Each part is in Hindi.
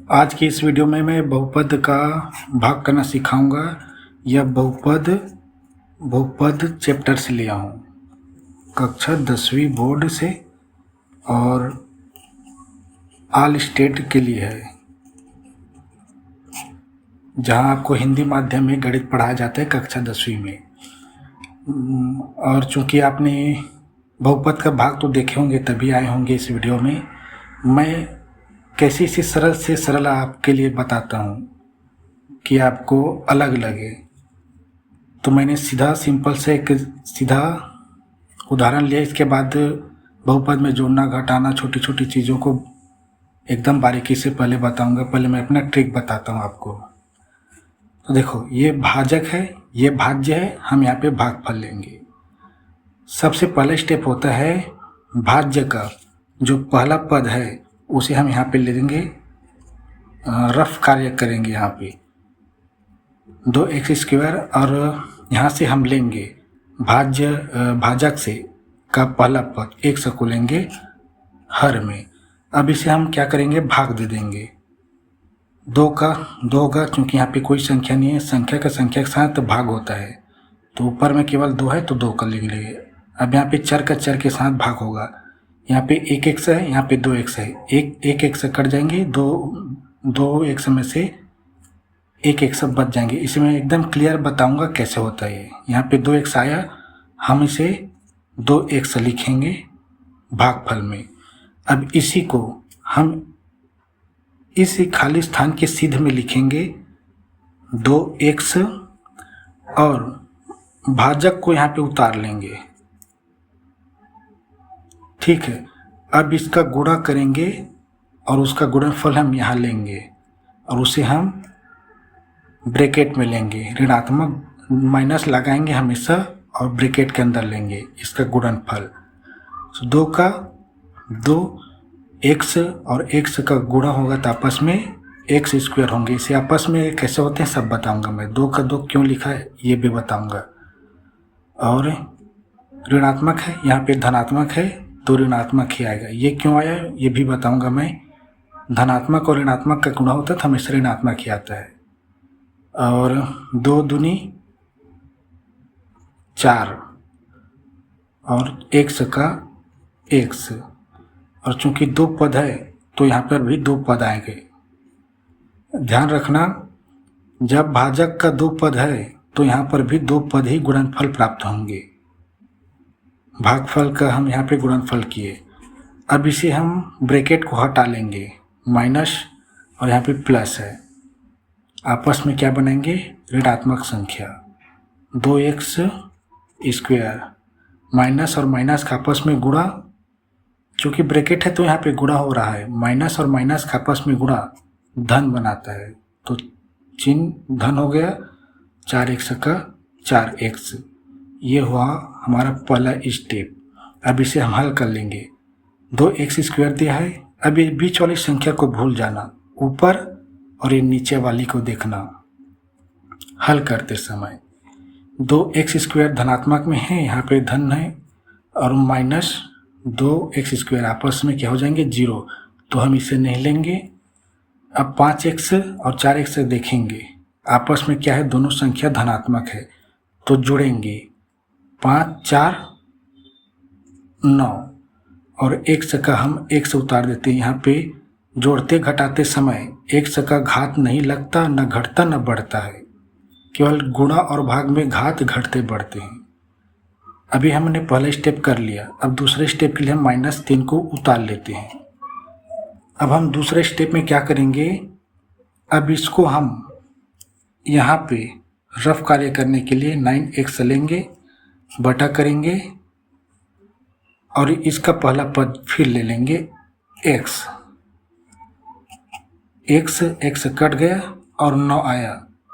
आज की इस वीडियो में मैं बहुपद का भाग करना सिखाऊंगा। यह बहुपद चैप्टर से लिया हूँ, कक्षा 10वीं बोर्ड से, और ऑल स्टेट के लिए है, जहाँ आपको हिंदी माध्यम में गणित पढ़ाया जाता है कक्षा 10वीं में। और चूँकि आपने बहुपद का भाग तो देखे होंगे तभी आए होंगे इस वीडियो में, मैं कैसे इसे सरल से सरल आपके लिए बताता हूँ कि आपको अलग लगे। तो मैंने सीधा सिंपल से एक सीधा उदाहरण लिया। इसके बाद बहुपद में जोड़ना घटाना छोटी छोटी चीज़ों को एकदम बारीकी से पहले बताऊंगा। पहले मैं अपना ट्रिक बताता हूँ आपको। तो देखो, ये भाजक है, ये भाज्य है, हम यहाँ पे भागफल लेंगे। सबसे पहला स्टेप होता है भाज्य का जो पहला पद है उसे हम यहाँ पे ले लेंगे, रफ कार्य करेंगे। यहाँ पे 2x², और यहाँ से हम लेंगे भाजक से का पहला पद x को लेंगे हर में। अब इसे हम क्या करेंगे, भाग दे देंगे। 2 होगा, क्योंकि यहाँ पे कोई संख्या नहीं है, संख्या का संख्या के साथ भाग होता है, तो ऊपर में केवल 2 है तो 2 का लिख लेंगे। अब यहाँ पे चर का चर के साथ भाग होगा। यहाँ पे 1x है, यहाँ पे 2x है, एक x कट जाएंगे, 2x में से 1x बच जाएंगे। इसे मैं एकदम क्लियर बताऊंगा कैसे होता है। यहाँ पे 2x आया, हम इसे 2x लिखेंगे भागफल में। अब इसी को हम इस खाली स्थान के सीध में लिखेंगे 2x, और भाजक को यहाँ पे उतार लेंगे। ठीक है, अब इसका गुणा करेंगे और उसका गुणनफल हम यहाँ लेंगे और उसे हम ब्रैकेट में लेंगे, ऋणात्मक माइनस लगाएंगे हमेशा और ब्रैकेट के अंदर लेंगे इसका गुणनफल। 2 का 2x और x का गुणा होगा तो आपस में x² होंगे। इसे आपस में कैसे होते हैं सब बताऊंगा मैं। 2 का 2 क्यों लिखा है ये भी बताऊंगा। और ऋणात्मक है, यहाँ पे धनात्मक है तो ऋणात्मक ही आएगा। ये क्यों आया ये भी बताऊंगा मैं। धनात्मक और ऋणात्मक का गुणा होता है तो हमेशा ऋणात्मक ही आता है। और 2 दूनी 4 और x का x, और चूंकि 2 पद है तो यहाँ पर भी 2 पद आएंगे। ध्यान रखना, जब भाजक का 2 पद है तो यहाँ पर भी 2 पद ही गुणनफल प्राप्त होंगे। भागफल का हम यहाँ पे गुणनफल किए। अब इसे हम ब्रैकेट को हटा लेंगे, माइनस और यहाँ पे प्लस है, आपस में क्या बनाएंगे, ऋणात्मक संख्या। 2x², माइनस और माइनस का आपस में गुणा, चूँकि ब्रैकेट है तो यहाँ पे गुणा हो रहा है, माइनस और माइनस का आपस में गुणा धन बनाता है, तो चिन्ह धन हो गया। 4x का 4x, ये हुआ हमारा पहला स्टेप। अब इसे हम हल कर लेंगे। 2x² दिया है, अब ये बीच वाली संख्या को भूल जाना, ऊपर और ये नीचे वाली को देखना हल करते समय। 2x² धनात्मक में है, यहाँ पे धन है, और माइनस 2x² आपस में क्या हो जाएंगे, 0, तो हम इसे नहीं लेंगे। अब 5x और 4x देखेंगे, आपस में क्या है, दोनों संख्या धनात्मक है, तो जोड़ेंगे 5 4 9, और x का हम x उतार देते हैं। यहाँ पे जोड़ते घटाते समय x का घात नहीं लगता, न घटता न बढ़ता है, केवल गुणा और भाग में घात घटते बढ़ते हैं। अभी हमने पहला स्टेप कर लिया। अब दूसरे स्टेप के लिए हम -3 को उतार लेते हैं। अब हम दूसरे स्टेप में क्या करेंगे, अब इसको हम यहाँ पे रफ कार्य करने के लिए 9x लेंगे, बटा करेंगे और इसका पहला पद फिर ले लेंगे x कट गया और 9 आया।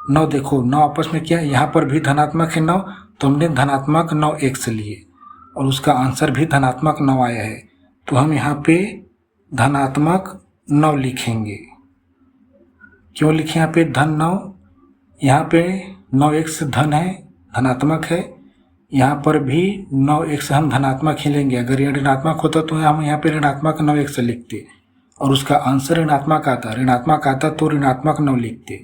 9 देखो, 9 आपस में क्या है, यहाँ पर भी धनात्मक है 9, तो हमने धनात्मक 9x लिए और उसका आंसर भी धनात्मक 9 आया है, तो हम यहाँ पे धनात्मक 9 लिखेंगे। क्यों लिखे यहाँ पे धन 9, यहाँ पे 9x धन है, धनात्मक है, यहाँ पर भी 9x हम धनात्मक ही लेंगे। अगर यह ऋणात्मक होता तो हम यहाँ पे ऋणात्मक 9x लिखते, और उसका आंसर ऋणात्मक आता तो ऋणात्मक 9 लिखते।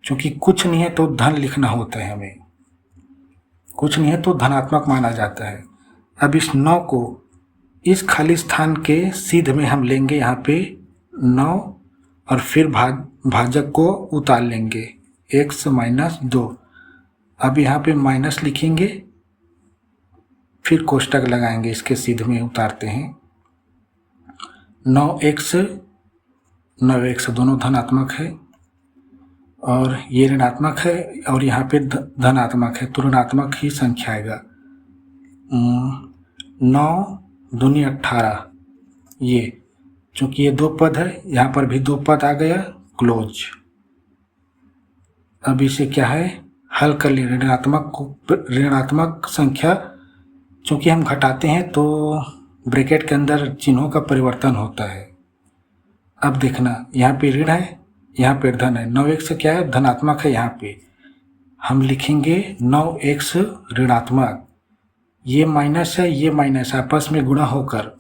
क्योंकि कुछ नहीं है तो धन लिखना होता है हमें, कुछ नहीं है तो धनात्मक माना जाता है। अब इस 9 को इस खाली स्थान के सीध में हम लेंगे यहाँ पे 9 और फिर भाजक को उतार लेंगे x - 2। अब यहाँ पे माइनस लिखेंगे, फिर कोष्टक लगाएंगे, इसके सीध में उतारते हैं। 9x 9x दोनों धनात्मक है और ये ऋणात्मक है और यहाँ पे धनात्मक है तो ऋणात्मक ही संख्या आएगा। 9 दूनी 18, ये चूंकि ये 2 पद है, यहाँ पर भी 2 पद आ गया, क्लोज। अब इसे क्या है, हल कर ले। ऋणात्मक संख्या चूंकि हम घटाते हैं तो ब्रैकेट के अंदर चिन्हों का परिवर्तन होता है। अब देखना, यहाँ पे ऋण है, यहाँ पे धन है। 9x क्या है, धनात्मक है। यहाँ पे हम लिखेंगे 9x ऋणात्मक, ये माइनस है, ये माइनस, आपस में गुणा होकर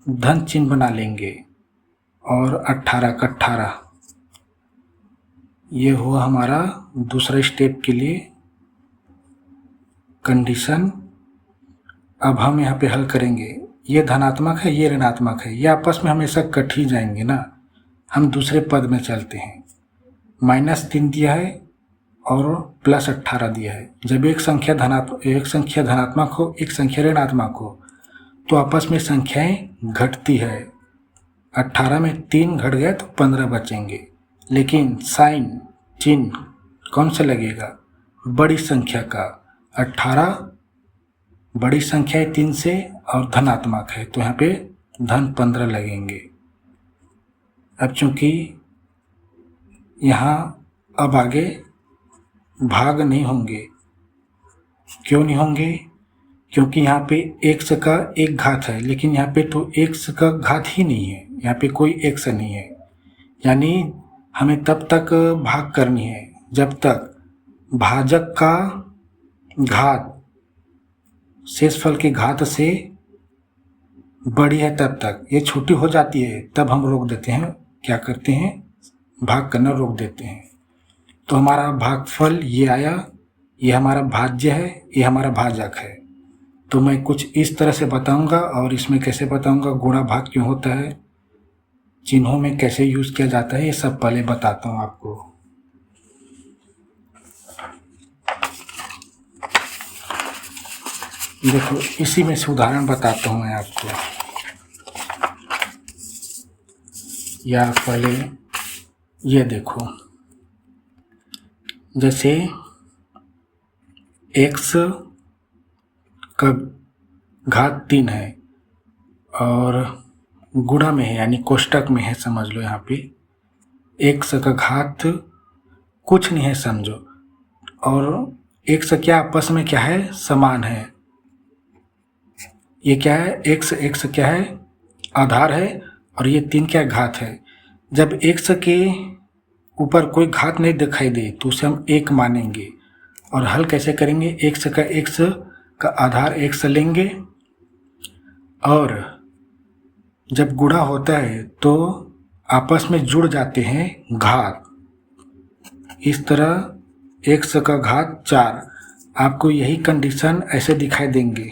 धन चिन्ह बना लेंगे और 18 का 18। ये हुआ हमारा दूसरे स्टेप के लिए कंडीशन। अब हम यहाँ पे हल करेंगे, ये धनात्मक है, ये ऋणात्मक है, ये आपस में हमेशा कट ही जाएंगे ना। हम दूसरे पद में चलते हैं। -3 दिया है और +18 दिया है। जब एक संख्या धनात्मक हो, एक संख्या ऋणात्मक हो, तो आपस में संख्याएं घटती है। 18 में 3 घट गए तो 15 बचेंगे, लेकिन साइन चिन्ह कौन सा लगेगा, बड़ी संख्या का। 18 बड़ी संख्या है 3 से और धनात्मक है, तो यहाँ पे धन 15 लगेंगे। अब चूंकि यहाँ अब आगे भाग नहीं होंगे, क्यों नहीं होंगे, क्योंकि यहाँ पे x का एक घात है, लेकिन यहाँ पे तो x का घात ही नहीं है, यहाँ पे कोई x नहीं है। यानी हमें तब तक भाग करनी है जब तक भाजक का घात शेषफल के घात से बड़ी है, तब तक। ये छोटी हो जाती है तब हम रोक देते हैं, क्या करते हैं, भाग करना रोक देते हैं। तो हमारा भागफल ये आया, ये हमारा भाज्य है, ये हमारा भाजक है। तो मैं कुछ इस तरह से बताऊंगा और इसमें कैसे बताऊंगा गुणा भाग क्यों होता है, चिन्हों में कैसे यूज किया जाता है, ये सब पहले बताता हूँ आपको। देखो इसी में से उदाहरण बताता हूँ मैं आपको, या पहले ये देखो, जैसे x का घात 3 है और गुणा में है, यानी कोष्टक में है, समझ लो। यहाँ पे x का घात कुछ नहीं है समझो, और x क्या आपस में क्या है, समान है। ये क्या है, x क्या है, आधार है, और ये 3 क्या घात है। जब x के ऊपर कोई घात नहीं दिखाई दे तो उसे हम 1 मानेंगे। और हल कैसे करेंगे, x का आधार x लेंगे, और जब गुणा होता है तो आपस में जुड़ जाते हैं घात। इस तरह x का घात 4, आपको यही कंडीशन ऐसे दिखाई देंगे,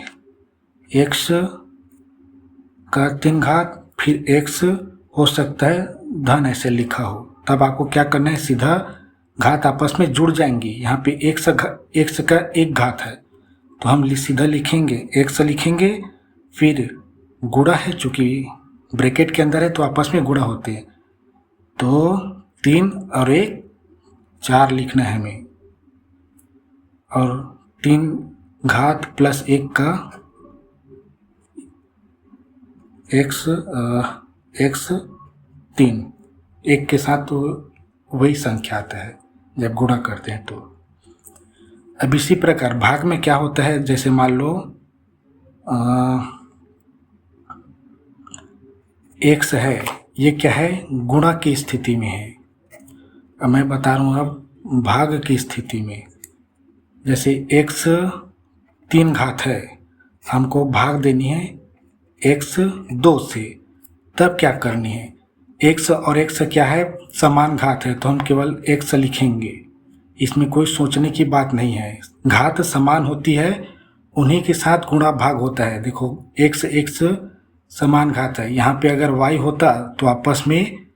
x का 3 घात फिर x हो सकता है धन ऐसे लिखा हो। तब आपको क्या करना है, सीधा घात आपस में जुड़ जाएंगी। यहाँ पे x का एक घात है तो हम सीधा लिखेंगे, x लिखेंगे, फिर गुणा है, चूंकि ब्रैकेट के अंदर है तो आपस में गुणा होते हैं, तो 3 और 1 4 लिखना है हमें, और 3 घात प्लस 1 का x 3, 1 के साथ तो वही संख्या आता है जब गुणा करते हैं तो। अब इसी प्रकार भाग में क्या होता है, जैसे मान लो x है, ये क्या है, गुणा की स्थिति में है। अब मैं बता रहा हूँ अब भाग की स्थिति में, जैसे x 3 घात है, हमको भाग देनी है x 2 से, तब क्या करनी है, x और x क्या है, समान घात है, तो हम केवल x लिखेंगे, इसमें कोई सोचने की बात नहीं है। घात समान होती है, उन्हीं के साथ गुणा भाग होता है। देखो x समान घात है, यहाँ पे अगर y होता तो आपस में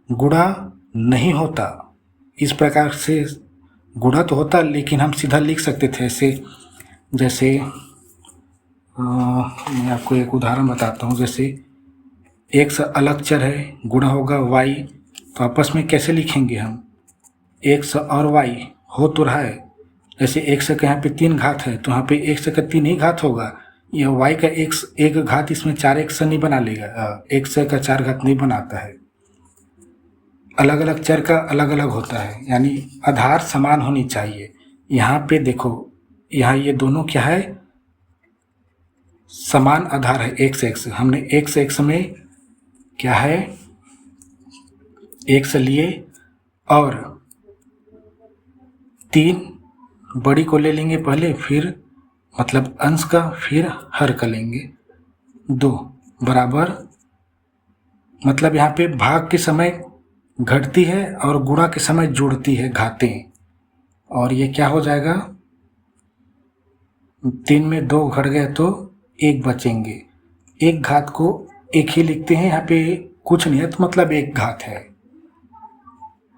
गुणा नहीं होता। इस प्रकार से गुणा तो होता, लेकिन हम सीधा लिख सकते थे ऐसे, जैसे मैं आपको एक उदाहरण बताता हूँ। जैसे x अलग चर है, गुणा होगा y, तो आपस में कैसे लिखेंगे हम, x और y हो तो रहा है। जैसे x का यहाँ पे 3 घात है, तो यहाँ पे x का 3 ही घात होगा, यह y का x एक घात इसमें 4x नहीं बना लेगा, x का 4 घात नहीं बनाता है। अलग अलग चर का अलग अलग होता है, यानी आधार समान होनी चाहिए। यहाँ पे देखो, यहाँ ये दोनों क्या है, समान आधार है x हमने x में क्या है, x लिए और 3 बड़ी को ले लेंगे पहले, फिर मतलब अंश का, फिर हर का लेंगे 2 बराबर, मतलब यहाँ पे भाग के समय घटती है और गुणा के समय जुड़ती है घातें, और ये क्या हो जाएगा, 3 में 2 घट गए तो 1 बचेंगे। एक घात को एक ही लिखते हैं, यहाँ पे कुछ नहीं है तो मतलब एक घात है।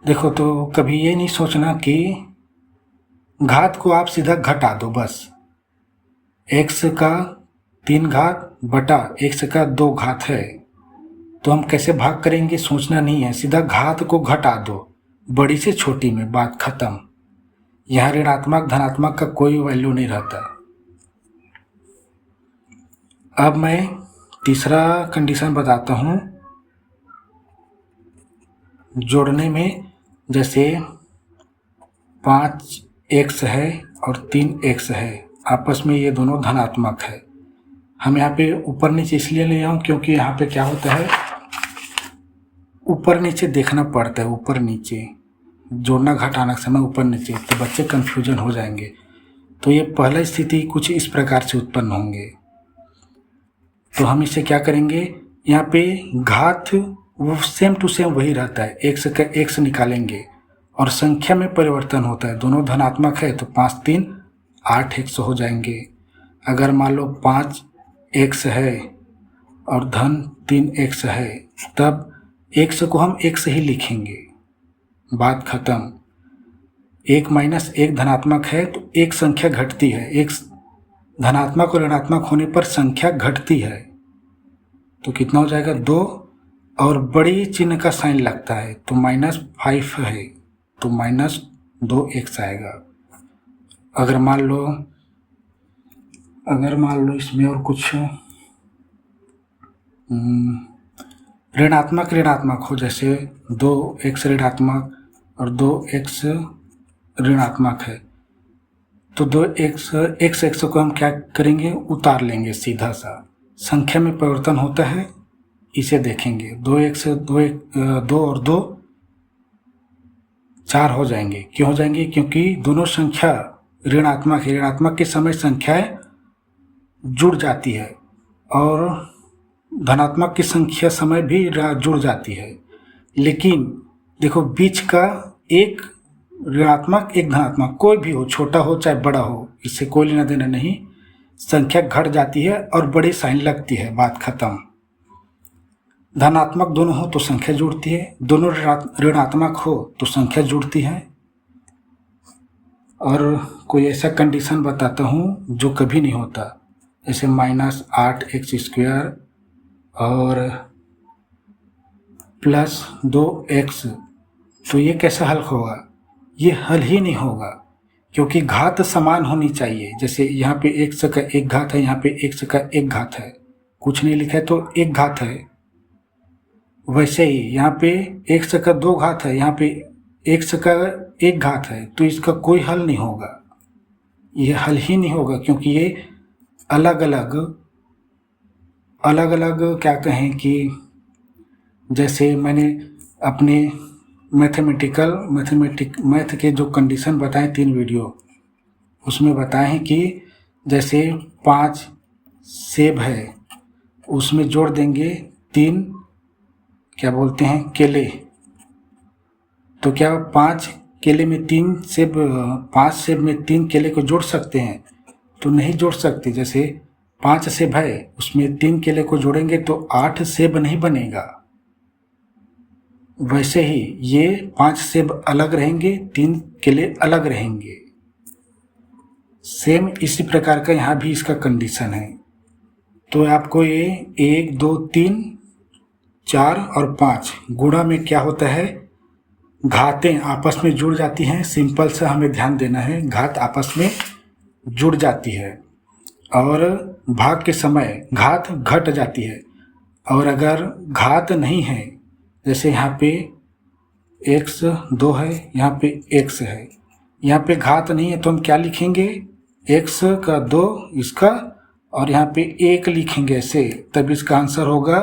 देखो तो कभी ये नहीं सोचना कि घात को आप सीधा घटा दो, बस x का 3 घात बटा x का 2 घात है, तो हम कैसे भाग करेंगे सोचना नहीं है, सीधा घात को घटा दो, बड़ी से छोटी में, बात खत्म। यहाँ ऋणात्मक धनात्मक का कोई वैल्यू नहीं रहता। अब मैं तीसरा कंडीशन बताता हूँ जोड़ने में। जैसे 5x है और 3x है, आपस में ये दोनों धनात्मक है। हम यहाँ पे ऊपर नीचे इसलिए ले आऊँ क्योंकि यहाँ पे क्या होता है, ऊपर नीचे देखना पड़ता है, ऊपर नीचे जोड़ना घटाना समय ऊपर नीचे, तो बच्चे कंफ्यूजन हो जाएंगे। तो ये पहला स्थिति कुछ इस प्रकार से उत्पन्न होंगे। तो हम इसे क्या करेंगे, यहाँ पे घात वो सेम टू सेम वही रहता है, x का x निकालेंगे और संख्या में परिवर्तन होता है। दोनों धनात्मक है तो 5 3 8x हो जाएंगे। अगर मान लो 5x है और धन 3x है, तब x को हम x ही लिखेंगे, बात खत्म। 1 माइनस 1 धनात्मक है तो एक संख्या घटती है, एक धनात्मक और ऋणात्मक होने पर संख्या घटती है, तो कितना हो जाएगा 2, और बड़ी चिन्ह का साइन लगता है तो -5 है तो -2x आएगा। अगर मान लो इसमें और कुछ ऋणात्मक हो, जैसे 2x ऋणात्मक और 2x ऋणात्मक है, तो 2x को हम क्या करेंगे, उतार लेंगे सीधा सा, संख्या में परिवर्तन होता है, इसे देखेंगे। 2 और 2 4 हो जाएंगे। क्यों हो जाएंगे, क्योंकि दोनों संख्या ऋणात्मक है, ऋणात्मक के समय संख्याएं जुड़ जाती है और धनात्मक की संख्या समय भी जुड़ जाती है। लेकिन देखो बीच का एक ऋणात्मक एक धनात्मक, कोई भी हो, छोटा हो चाहे बड़ा हो, इससे कोई लेना देना नहीं, संख्या घट जाती है और बड़ी साइन लगती है, बात खत्म। धनात्मक दोनों हो तो संख्या जुड़ती है, दोनों ऋणात्मक हो तो संख्या जुड़ती है। और कोई ऐसा कंडीशन बताता हूँ जो कभी नहीं होता, जैसे -8x² और +2x, तो ये कैसा हल होगा, ये हल ही नहीं होगा, क्योंकि घात समान होनी चाहिए। जैसे यहाँ पे x का 1 घात है, यहाँ पे x का 1 घात है, कुछ नहीं लिखा है तो 1 घात है। वैसे ही यहाँ पे x का 2 घात है, यहाँ पे x का 1 घात है, तो इसका कोई हल नहीं होगा, ये हल ही नहीं होगा, क्योंकि ये अलग अलग क्या कहें कि जैसे मैंने अपने मैथ के जो कंडीशन बताए 3 वीडियो, उसमें बताए हैं कि जैसे 5 सेब है, उसमें जोड़ देंगे 3 क्या बोलते हैं केले, तो क्या 5 केले में 3 सेब, 5 सेब में 3 केले को जोड़ सकते हैं? तो नहीं जोड़ सकते। जैसे 5 सेब है, उसमें 3 केले को जोड़ेंगे तो 8 सेब नहीं बनेगा। वैसे ही ये 5 सेब अलग रहेंगे, 3 केले अलग रहेंगे। सेम इसी प्रकार का यहाँ भी इसका कंडीशन है। तो आपको ये 1 2 3 4 और 5 गुणा में क्या होता है, घातें आपस में जुड़ जाती हैं। सिंपल सा हमें ध्यान देना है, घात आपस में जुड़ जाती है और भाग के समय घात घट जाती है। और अगर घात नहीं है, जैसे यहाँ पे x 2 है, यहाँ पे x है, यहाँ पे घात नहीं है तो हम क्या लिखेंगे, x का 2 इसका और यहाँ पे 1 लिखेंगे ऐसे, तब इसका आंसर होगा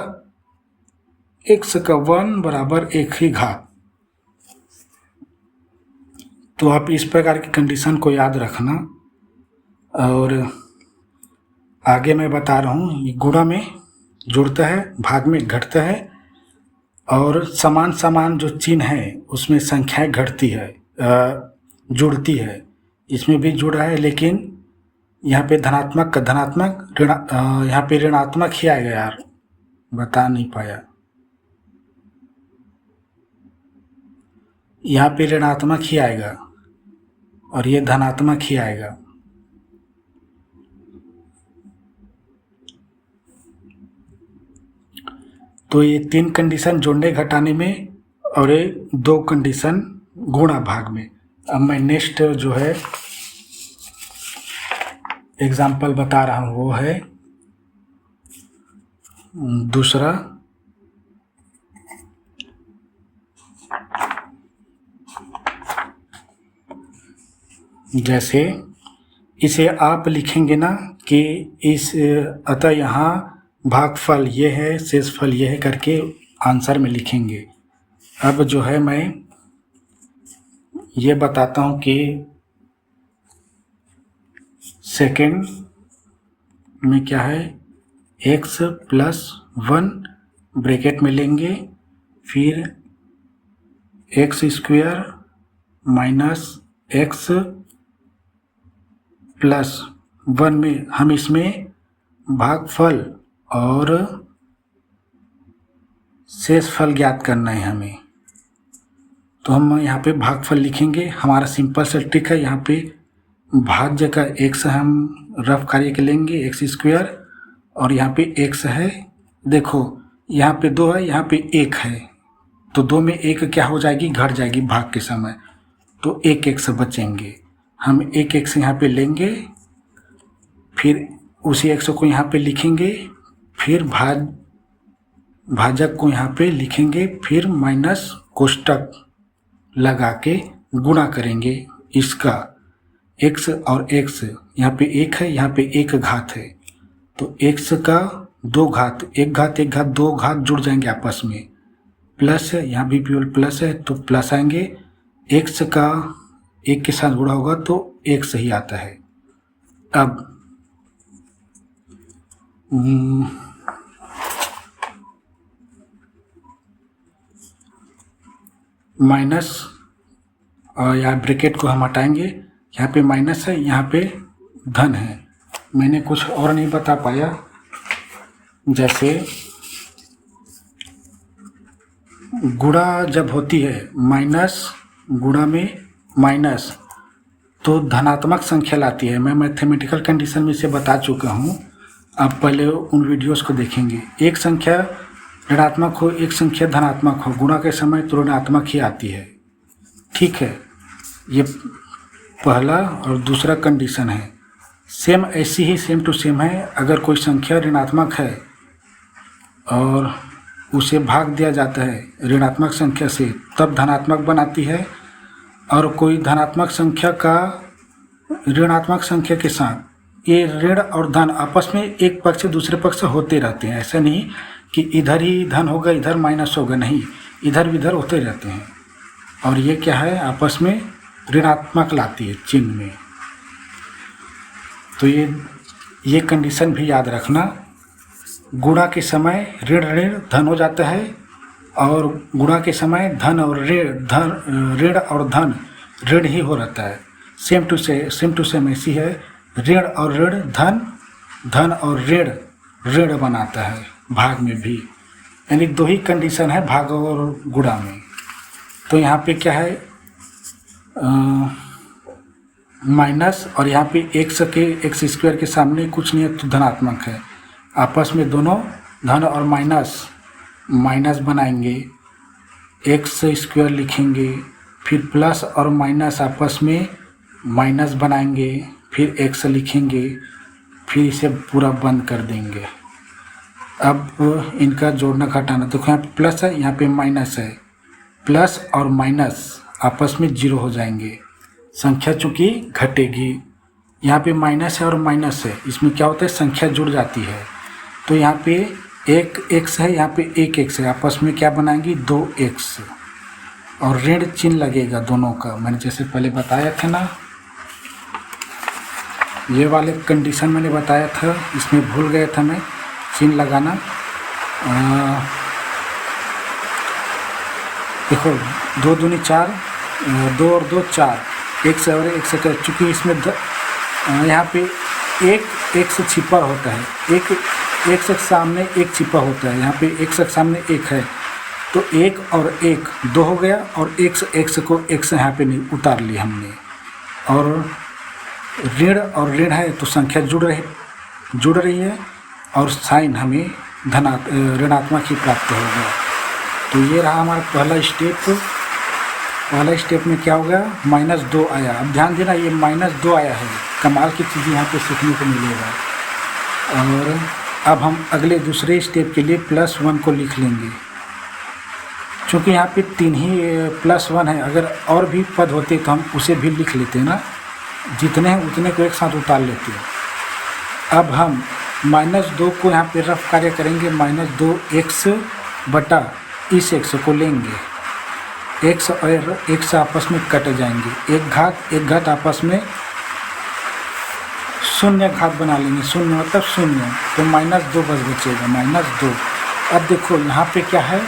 x का 1 बराबर 1 ही घात। तो आप इस प्रकार की कंडीशन को याद रखना। और आगे मैं बता रहा हूँ, ये गुणा में जुड़ता है, भाग में घटता है, और समान समान जो चिन्ह है उसमें संख्याएं घटती है, जुड़ती है। इसमें भी जुड़ा है, लेकिन यहाँ पे धनात्मक का धनात्मक, यहाँ पे ऋणात्मक ही आएगा यार, बता नहीं पाया। यहाँ पे ऋणात्मक ही आएगा और ये धनात्मक ही आएगा। तो ये 3 कंडीशन जोड़ने घटाने में और ये 2 कंडीशन गुणा भाग में। अब मैं नेक्स्ट जो है एग्जाम्पल बता रहा हूँ, वो है दूसरा। जैसे इसे आप लिखेंगे ना कि इस, अतः यहाँ भागफल ये है, शेषफल ये है करके आंसर में लिखेंगे। अब जो है मैं ये बताता हूँ कि सेकेंड में क्या है, x + 1 ब्रैकेट में लेंगे, फिर x² - x + 1 में हम इसमें भागफल और शेषफल ज्ञात करना है हमें। तो हम यहाँ पे भागफल लिखेंगे। हमारा सिंपल सा ट्रिक है, यहाँ पे भाज्य का x हम रफ कार्य के लेंगे, x², और यहाँ पे x है। देखो यहाँ पे 2 है, यहाँ पे 1 है, तो 2 में 1 क्या हो जाएगी, घट जाएगी भाग के समय, तो 1 x बचेंगे। हम 1 x यहाँ पे लेंगे, फिर उसी x को यहाँ पे लिखेंगे, फिर भाजक को यहाँ पे लिखेंगे, फिर माइनस कोष्टक लगा के गुणा करेंगे इसका। x और x यहाँ पे 1 है, यहाँ पे 1 घात है, तो x का 2 घात, 1 घात 1 घात 2 घात जुड़ जाएंगे आपस में, प्लस है, यहाँ भी प्लस है तो प्लस आएंगे। x का 1 के साथ जुड़ा होगा तो x ही आता है। अब माइनस या ब्रैकेट को हम हटाएंगे, यहाँ पे माइनस है, यहाँ पे धन है। मैंने कुछ और नहीं बता पाया, जैसे गुणा जब होती है, माइनस गुणा में माइनस, तो धनात्मक संख्या लाती है। मैं मैथमेटिकल कंडीशन में इसे बता चुका हूँ, आप पहले उन वीडियोस को देखेंगे। एक संख्या ऋणात्मक हो, एक संख्या धनात्मक हो, गुणा के समय तो ऋणात्मक ही आती है। ठीक है, ये पहला और दूसरा कंडीशन है। सेम ऐसी ही सेम टू सेम है। अगर कोई संख्या ऋणात्मक है और उसे भाग दिया जाता है ऋणात्मक संख्या से, तब धनात्मक बनाती है। और कोई धनात्मक संख्या का ऋणात्मक संख्या के साथ, ये ऋण और धन आपस में एक पक्ष से दूसरे पक्ष से होते रहते हैं। ऐसा नहीं कि इधर ही धन होगा इधर माइनस होगा, नहीं, इधर उधर होते रहते हैं। और ये क्या है, आपस में ऋणात्मक लाती है चिन्ह में। तो ये कंडीशन भी याद रखना। गुणा के समय ऋण ऋण धन हो जाता है, और गुणा के समय धन और ऋण और धन ऋण ही हो रहता है। सेम टू सेम ऐसी है, ऋण और ऋण धन, धन और ऋण ऋण बनाता है भाग में भी। यानी दो ही कंडीशन है भाग और गुणा में। तो यहाँ पे क्या है, माइनस, और यहाँ पे एक्स स्क्वायर के सामने कुछ नहीं है तो धनात्मक है। आपस में दोनों धन और माइनस बनाएंगे, एक्स स्क्वायर लिखेंगे, फिर प्लस और माइनस आपस में माइनस बनाएंगे, फिर एक्स लिखेंगे, फिर इसे पूरा बंद कर देंगे। अब इनका जोड़ना घटाना, देखो यहाँ पे प्लस है, यहाँ पे माइनस है, प्लस और माइनस आपस में जीरो हो जाएंगे, संख्या चूँकि घटेगी। यहाँ पे माइनस है और माइनस है, इसमें क्या होता है, संख्या जुड़ जाती है। तो यहाँ पे एक एक्स है, यहाँ पे एक एक्स है, आपस में क्या बनाएंगी, दो एक्स, और ऋण चिन्ह लगेगा दोनों का। मैंने जैसे पहले बताया था ना, ये वाले कंडीशन मैंने बताया था, इसमें भूल गया था मैं चिन्ह लगाना। देखो 2 दूनी 4, 2 और 2 4, एक से और एक से, चूँकि इसमें यहाँ पे एक से छिपा होता है, एक से सामने एक छिपा होता है, यहाँ पे एक से सामने एक है, तो एक और एक 2 हो गया, और एक को एक से यहाँ पे नहीं उतार लिया हमने। और ऋण है तो संख्या जुड़ रही है, और साइन हमें ऋणात्मक ही प्राप्त होगा। तो ये रहा हमारा पहला स्टेप में क्या होगा, -2 आया। अब ध्यान देना, ये -2 आया है, कमाल की चीज़ यहाँ पे सीखने को मिलेगा। और अब हम अगले दूसरे स्टेप के लिए +1 को लिख लेंगे, क्योंकि यहाँ पे 3 ही +1 है। अगर और भी पद होते तो हम उसे भी लिख लेते ना, जितने हैं उतने को एक साथ उतार लेते हैं। अब हम -2 को यहाँ पे रफ कार्य करेंगे, -2x बटा इस x को लेंगे, x और x आपस में कट जाएंगे, एक घात आपस में शून्य घात बना लेंगे, शून्य मतलब शून्य, तो -2 बस बचेगा, -2। अब देखो यहाँ पे क्या है,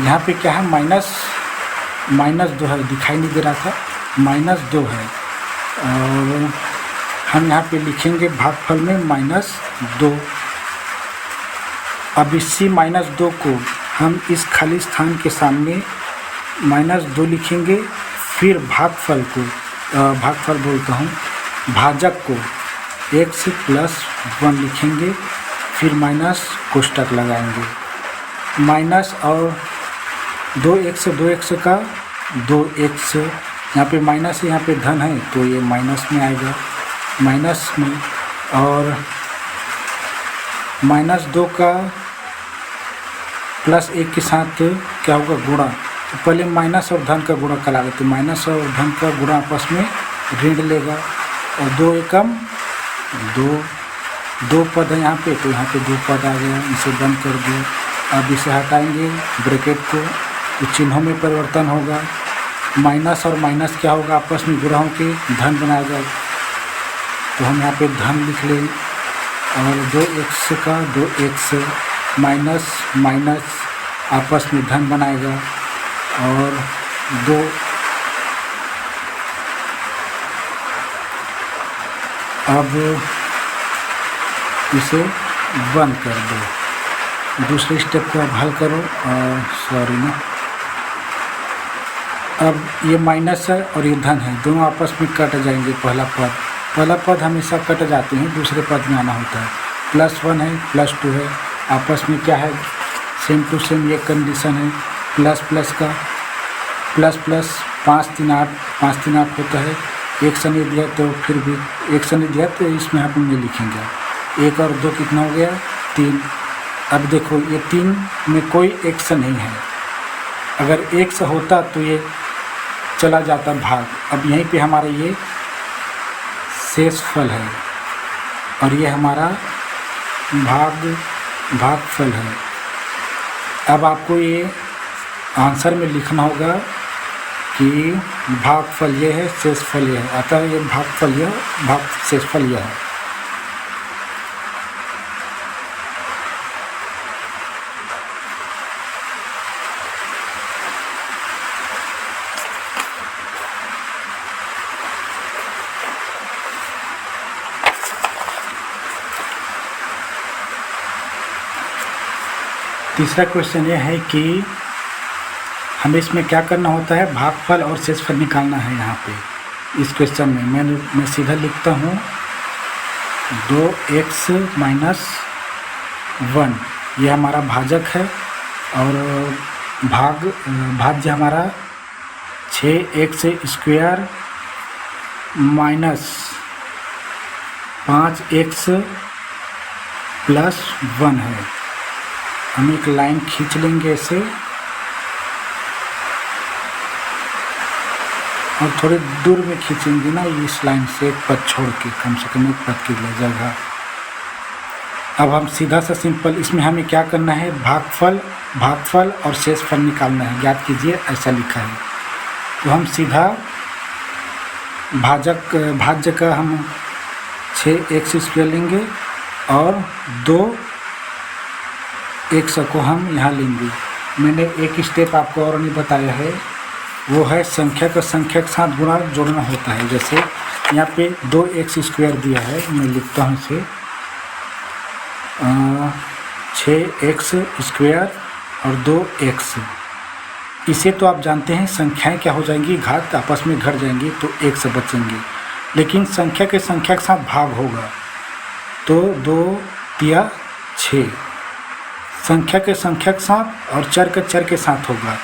-2 है, दिखाई नहीं दे रहा था, -2 है, और हम यहाँ पे लिखेंगे भागफल में -2। अब इसी -2 को हम इस खाली स्थान के सामने -2 लिखेंगे, फिर भागफल बोलता हूँ, भाजक को x + 1 लिखेंगे, फिर माइनस कोष्टक लगाएंगे, माइनस और 2x का 2x, यहाँ पे माइनस है, यहाँ पे धन है तो ये माइनस में आएगा, माइनस में, और -2 का +1 के साथ क्या होगा, गुणा। तो पहले माइनस और धन का गुणा करा देते, माइनस और धन का गुणा आपस में ऋण लेगा, और 2 एकम 2 पद है यहाँ पे, तो यहाँ पे 2 पद आ गया, इसे बंद कर दो। अब इसे हटाएंगे ब्रैकेट को, तो चिन्हों में परिवर्तन होगा, माइनस और माइनस क्या होगा, आपस में गुणा होके धन बनाएगा, तो हम यहाँ पे धन लिख लें, और 2x का 2x माइनस माइनस आपस में धन बनाएगा, और 2 अब इसे बंद कर दो। दूसरे स्टेप को अब हल करो, सॉरी ना, अब ये माइनस है और ये धन है, दोनों आपस में कट जाएंगे। पहला पद हमेशा कट जाते हैं, दूसरे पद में आना होता है। +1 है, +2 है, आपस में क्या है, सेम टू सेम ये कंडीशन है। प्लस प्लस का प्लस 5 3 8 होता है। एक शनि दिया तो फिर भी एक शनि दिया तो इसमें आप नहीं लिखेंगे। 1 और 2 कितना हो गया, 3। अब देखो ये 3 में कोई x नहीं है, अगर x होता तो ये चला जाता भाग। अब यहीं पे हमारा ये शेषफल है और ये हमारा भागफल है। अब आपको ये आंसर में लिखना होगा कि भागफल ये है, शेषफल ये है, अतः ये भागफल यह, शेषफल यह है। तीसरा क्वेश्चन ये है कि हमें इसमें क्या करना होता है, भागफल और शेषफल निकालना है। यहाँ पे इस क्वेश्चन में मैं सीधा लिखता हूँ 2x माइनस 1, ये हमारा भाजक है, और भाज्य हमारा 6x square minus 5x plus 1 है। हम एक लाइन खींच लेंगे ऐसे, और थोड़ी दूर में खींचेंगे ना इस लाइन से, एक पद छोड़ के, कम से कम एक पद की जगह। अब हम सीधा सा सिंपल इसमें हमें क्या करना है, भागफल और शेषफल निकालना है। याद कीजिए ऐसा लिखा है। तो हम सीधा भाज्य का हम 6x स्क्वायर लेंगे और 2x को हम यहाँ लेंगे। मैंने एक स्टेप आपको और नहीं बताया है, वो है संख्या का संख्या के साथ गुणा जोड़ना होता है। जैसे यहाँ पे 2x स्क्वायर दिया है, मैं लिखता हूँ इसे 6x स्क्वायर और 2x। इसे तो आप जानते हैं संख्याएं क्या हो जाएंगी, घात आपस में घट जाएंगी तो एक से बचेंगे। लेकिन संख्या के संख्या के साथ भाग होगा तो 2 तिया 6, संख्या के संख्या के साथ और चर के चर के साथ होगा।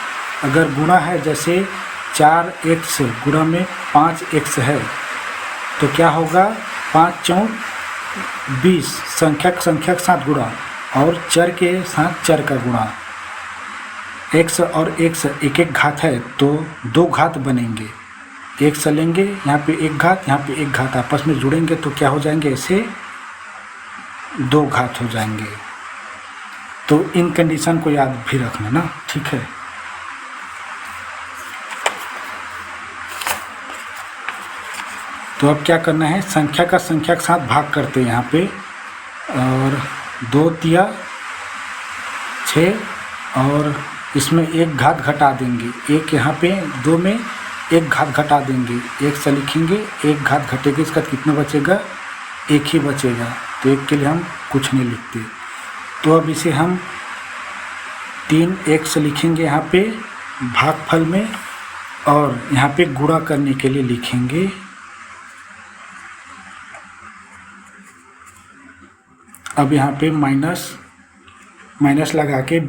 अगर गुणा है, जैसे 4x गुणा में 5x है, तो क्या होगा 5 चौं 20, संख्या के साथ गुणा और चर के साथ चर का गुणा। x और x एक एक घात है तो 2 घात बनेंगे। x लेंगे, यहाँ पे एक घात, यहाँ पे एक घात, आपस में जुड़ेंगे तो क्या हो जाएंगे, ऐसे 2 घात हो जाएंगे। तो इन कंडीशन को याद भी रखना ना, ठीक है। तो अब क्या करना है, संख्या का संख्या के साथ भाग करते हैं यहाँ पे, और 2 तिया 6 और इसमें एक घात घटा देंगे। एक यहाँ पे 2 में एक घात घटा देंगे, एक से लिखेंगे, एक घात घटेगा, इसका कितना बचेगा, एक ही बचेगा। तो एक के लिए हम कुछ नहीं लिखते। तो अब इसे हम 3x लिखेंगे यहाँ पे भागफल में, और यहाँ पे गुणा करने के लिए लिखेंगे अब यहाँ पे माइनस लगा के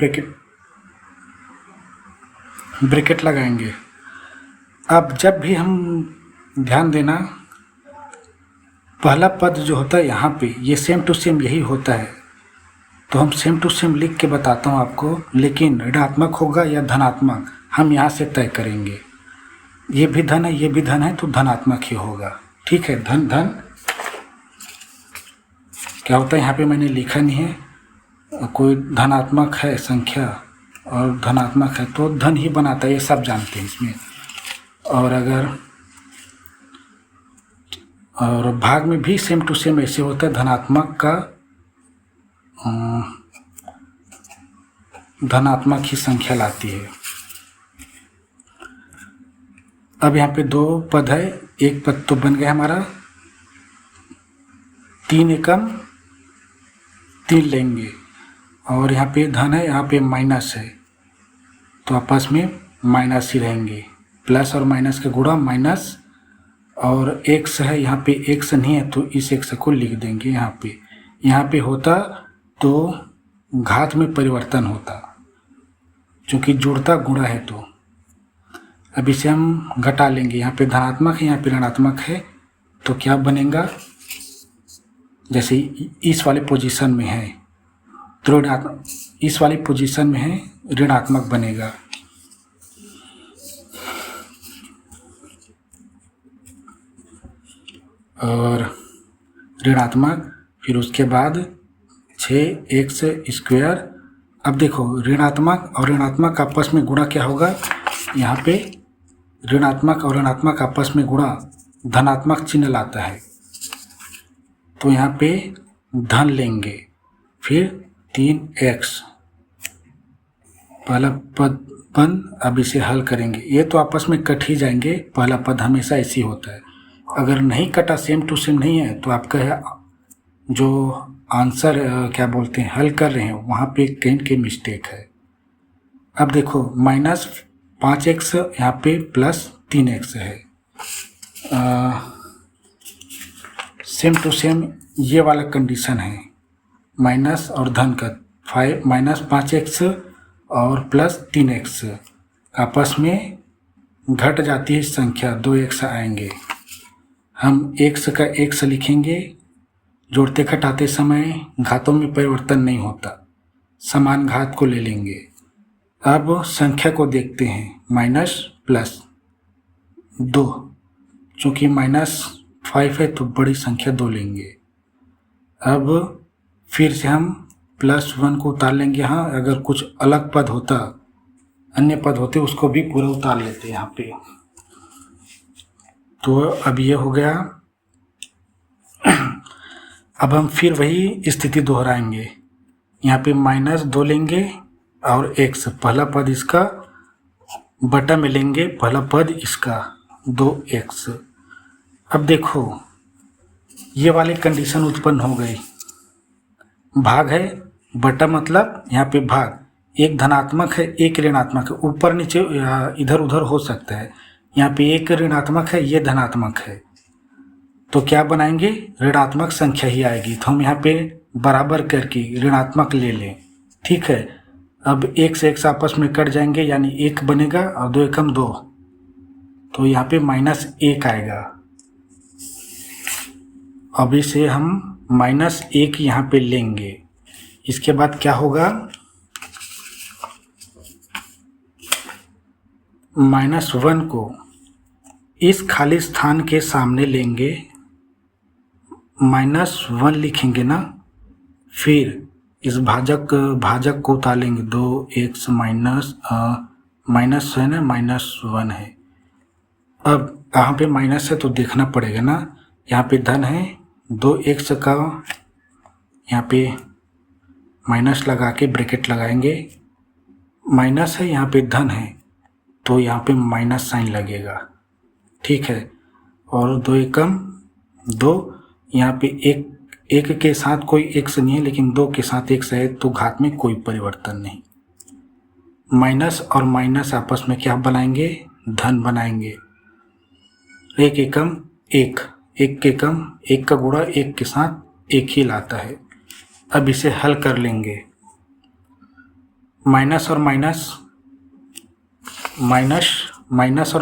ब्रैकेट लगाएंगे। अब जब भी हम ध्यान देना, पहला पद जो होता है यहाँ पे, ये सेम टू सेम यही होता है। तो हम सेम टू सेम लिख के बताता हूँ आपको, लेकिन ऋणात्मक होगा या धनात्मक हम यहाँ से तय करेंगे। ये भी धन है, ये भी धन है, तो धनात्मक ही होगा, ठीक है। धन धन क्या होता है, यहाँ पे मैंने लिखा नहीं है, कोई धनात्मक है संख्या और धनात्मक है तो धन ही बनाता है, ये सब जानते हैं इसमें। और भाग में भी सेम टू सेम ऐसे होता है, धनात्मक का धनात्मक ही संख्या लाती है। अब यहाँ पे 2 पद है, एक पद तो बन गया हमारा, 3 एकम 3 लेंगे, और यहाँ पे धन है, यहाँ पे माइनस है, तो आपस में माइनस ही रहेंगे। प्लस और माइनस का गुणा माइनस, और x है, यहाँ पे x नहीं है तो इस x को लिख देंगे यहाँ पे होता तो घात में परिवर्तन होता, क्योंकि जुड़ता गुणा है। तो अब इसे हम घटा लेंगे, यहाँ पे धनात्मक है, यहाँ पे ऋणात्मक है, तो क्या बनेगा, जैसे इस वाले पोजीशन में है तो ऋणात्मक, इस वाली पोजीशन में है ऋणात्मक बनेगा। और ऋणात्मक, फिर उसके बाद 6x स्क्वायर। अब देखो ऋणात्मक और ऋणात्मक आपस में गुणा क्या होगा, यहाँ पे ऋणात्मक और ऋणात्मक आपस में गुणा धनात्मक चिन्ह लाता है, तो यहाँ पे धन लेंगे, फिर 3x पहला पद बन। अब इसे हल करेंगे, ये तो आपस में कट ही जाएंगे, पहला पद हमेशा ऐसी होता है। अगर नहीं कटा, सेम टू सेम नहीं है, तो आपका जो आंसर क्या बोलते हैं हल कर रहे हैं वहाँ पे कहीं मिस्टेक है। अब देखो -5x यहाँ पे +3x है। सेम टू सेम ये वाला कंडीशन है, माइनस और धन का -5x और +3x आपस में घट जाती है संख्या, 2x आएंगे। हम x का x लिखेंगे, जोड़ते घटाते समय घातों में परिवर्तन नहीं होता, समान घात को ले लेंगे। अब संख्या को देखते हैं, -+2, चूँकि -5 है तो बड़ी संख्या 2 लेंगे। अब फिर से हम +1 को उतार लेंगे। हाँ, अगर कुछ अलग पद होता, अन्य पद होते, उसको भी पूरा उतार लेते यहाँ पे। तो अब ये हो गया। अब हम फिर वही स्थिति दोहराएंगे, यहाँ पे -2 लेंगे और x, पहला पद इसका बटा में लेंगे, पहला पद इसका 2x। अब देखो ये वाली कंडीशन उत्पन्न हो गई, भाग है, बटा मतलब यहाँ पे भाग, एक धनात्मक है एक ऋणात्मक है, ऊपर नीचे इधर उधर हो सकता है। यहाँ पे एक ऋणात्मक है, ये धनात्मक है, तो क्या बनाएंगे, ऋणात्मक संख्या ही आएगी। तो हम यहाँ पे बराबर करके ऋणात्मक ले लें, ठीक है। अब एक से एक आपस में कट जाएंगे, यानी 1 बनेगा और 2 एकम 2, तो यहाँ पे -1 आएगा। अभी से हम -1 यहाँ पे लेंगे। इसके बाद क्या होगा, -1 को इस खाली स्थान के सामने लेंगे, -1 लिखेंगे ना, फिर इस भाजक को उतार लेंगे, 2x माइनस है ना, -1 है। अब यहाँ पे माइनस है तो देखना पड़ेगा ना, यहाँ पे धन है, 2x का यहाँ पे माइनस लगा के ब्रैकेट लगाएंगे, माइनस है यहाँ पे धन है तो यहाँ पे माइनस साइन लगेगा, ठीक है। और 2 एकम 2, यहाँ पे एक के साथ कोई x नहीं है, लेकिन 2 के साथ x है तो घात में कोई परिवर्तन नहीं। माइनस और माइनस आपस में क्या बनाएंगे, धन बनाएंगे। 1 एकम 1, 1 के एकम 1 का गुणा 1 के साथ 1 ही लाता है। अब इसे हल कर लेंगे, माइनस और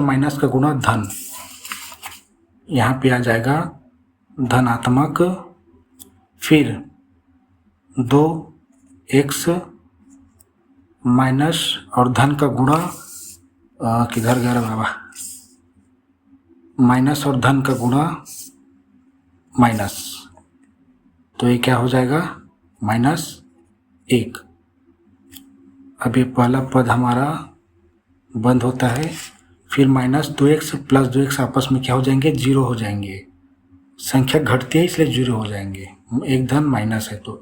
माइनस का गुणा धन, यहाँ पे आ जाएगा धनात्मक, फिर 2x माइनस और धन का गुणा, किधर गया बाबा, माइनस और धन का गुणा माइनस, तो ये क्या हो जाएगा, -1। अब ये पहला पद हमारा बंद होता है, फिर -2x + 2x आपस में क्या हो जाएंगे, 0 हो जाएंगे। संख्या घटती है इसलिए 0 हो जाएंगे, एक धन माइनस है तो।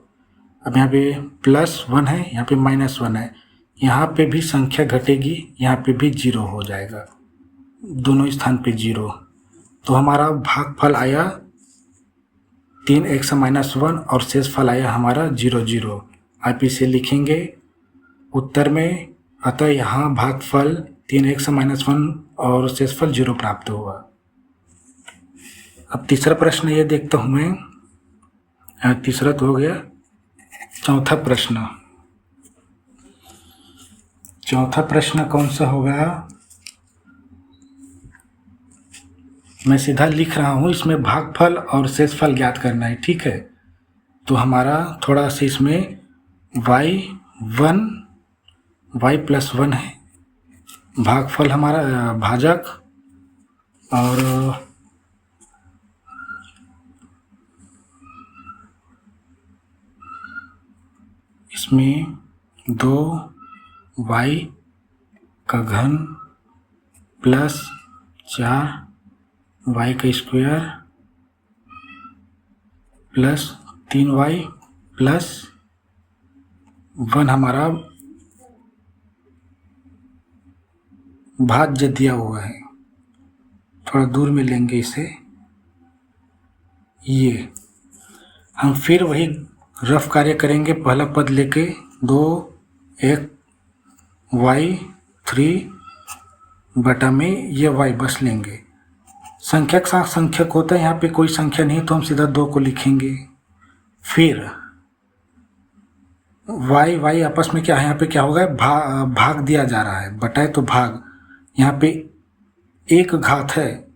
अब यहाँ पे +1 है, यहाँ पे -1 है, यहाँ पे भी संख्या घटेगी, यहाँ पे भी 0 हो जाएगा, दोनों स्थान पे 0। तो हमारा भागफल आया 3x - 1 और शेषफल आया हमारा 0 0। आप इसे लिखेंगे उत्तर में, अतः यहाँ भागफल 3x - 1 और शेषफल 0 प्राप्त हुआ। अब तीसरा प्रश्न ये देखता हूँ मैं, तीसरा तो हो गया। चौथा प्रश्न कौन सा होगा, मैं सीधा लिख रहा हूँ, इसमें भागफल और शेषफल ज्ञात करना है, ठीक है। तो हमारा थोड़ा सा इसमें y + 1 है, भागफल हमारा भाजक, और इसमें 2y का घन प्लस 4y का स्क्वायर प्लस 3y प्लस 1 हमारा भाज्य दिया हुआ है। थोड़ा दूर में लेंगे इसे, ये हम फिर वही रफ कार्य करेंगे, पहला पद लेके 2 एक y 3 बटा में ये y बस लेंगे। संख्या के साथ संख्यक होता है, यहाँ पे कोई संख्या नहीं तो हम सीधा 2 को लिखेंगे। फिर y आपस में क्या है, यहाँ पे क्या होगा, भाग दिया जा रहा है, बटाए तो भाग। यहाँ पे एक घात है,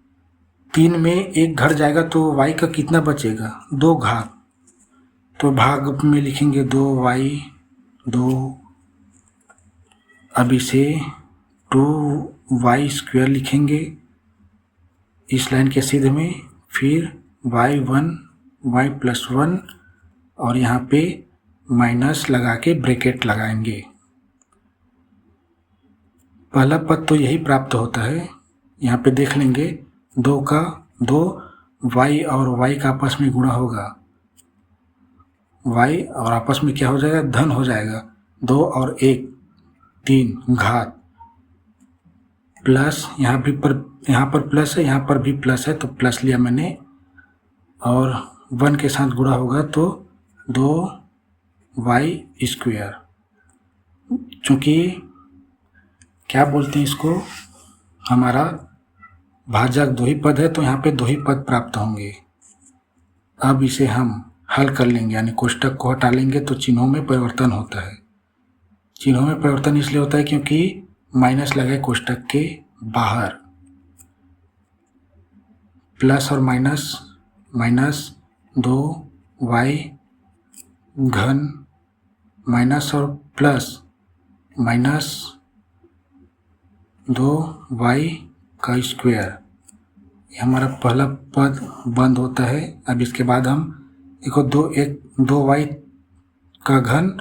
3 में एक घट जाएगा तो y का कितना बचेगा, 2 घात, तो भाग में लिखेंगे 2y 2। अब इसे 2y² लिखेंगे इस लाइन के सीधे में। फिर y1 y+1 और यहाँ पे माइनस लगा के ब्रैकेट लगाएंगे। पहला पद तो यही प्राप्त होता है। यहाँ पे देख लेंगे 2 का 2 y और y का आपस में गुणा होगा, y और आपस में क्या हो जाएगा, धन हो जाएगा। 2 और 1 3 घात प्लस यहाँ पर प्लस है, यहाँ पर भी प्लस है तो प्लस लिया मैंने, और 1 के साथ गुणा होगा तो 2y²। चूँकि क्या बोलते हैं इसको, हमारा भाजक 2 ही पद है तो यहाँ पे 2 ही पद प्राप्त होंगे। अब इसे हम हल कर लेंगे, यानी कोष्टक को हटा लेंगे तो चिन्हों में परिवर्तन होता है। चिन्हों में परिवर्तन इसलिए होता है क्योंकि माइनस लगे कोष्टक के बाहर। प्लस और माइनस, -2y घन माइनस और प्लस -2y²। ये हमारा पहला पद बंद होता है। अब इसके बाद हम देखो 2y का घन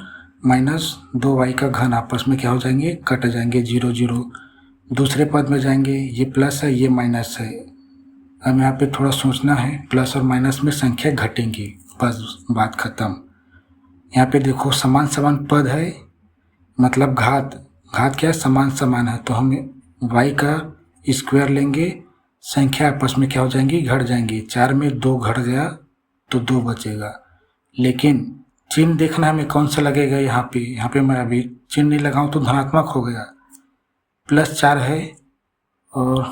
-2y का घन आपस में क्या हो जाएंगे, कट जाएंगे, 0 0। दूसरे पद में जाएंगे, ये प्लस है ये माइनस है। अब यहाँ पे थोड़ा सोचना है, प्लस और माइनस में संख्या घटेंगी, बस बात खत्म। यहाँ पे देखो समान समान पद है, मतलब घात क्या है, समान है, तो हम y का स्क्वायर लेंगे, संख्या आपस में क्या हो जाएंगी, घट जाएंगी। 4 में 2 घट गया तो 2 बचेगा। लेकिन चिन्ह देखना हमें कौन सा लगेगा, यहाँ पे मैं अभी चिन्ह नहीं लगाऊं तो धनात्मक हो गया। +4 है और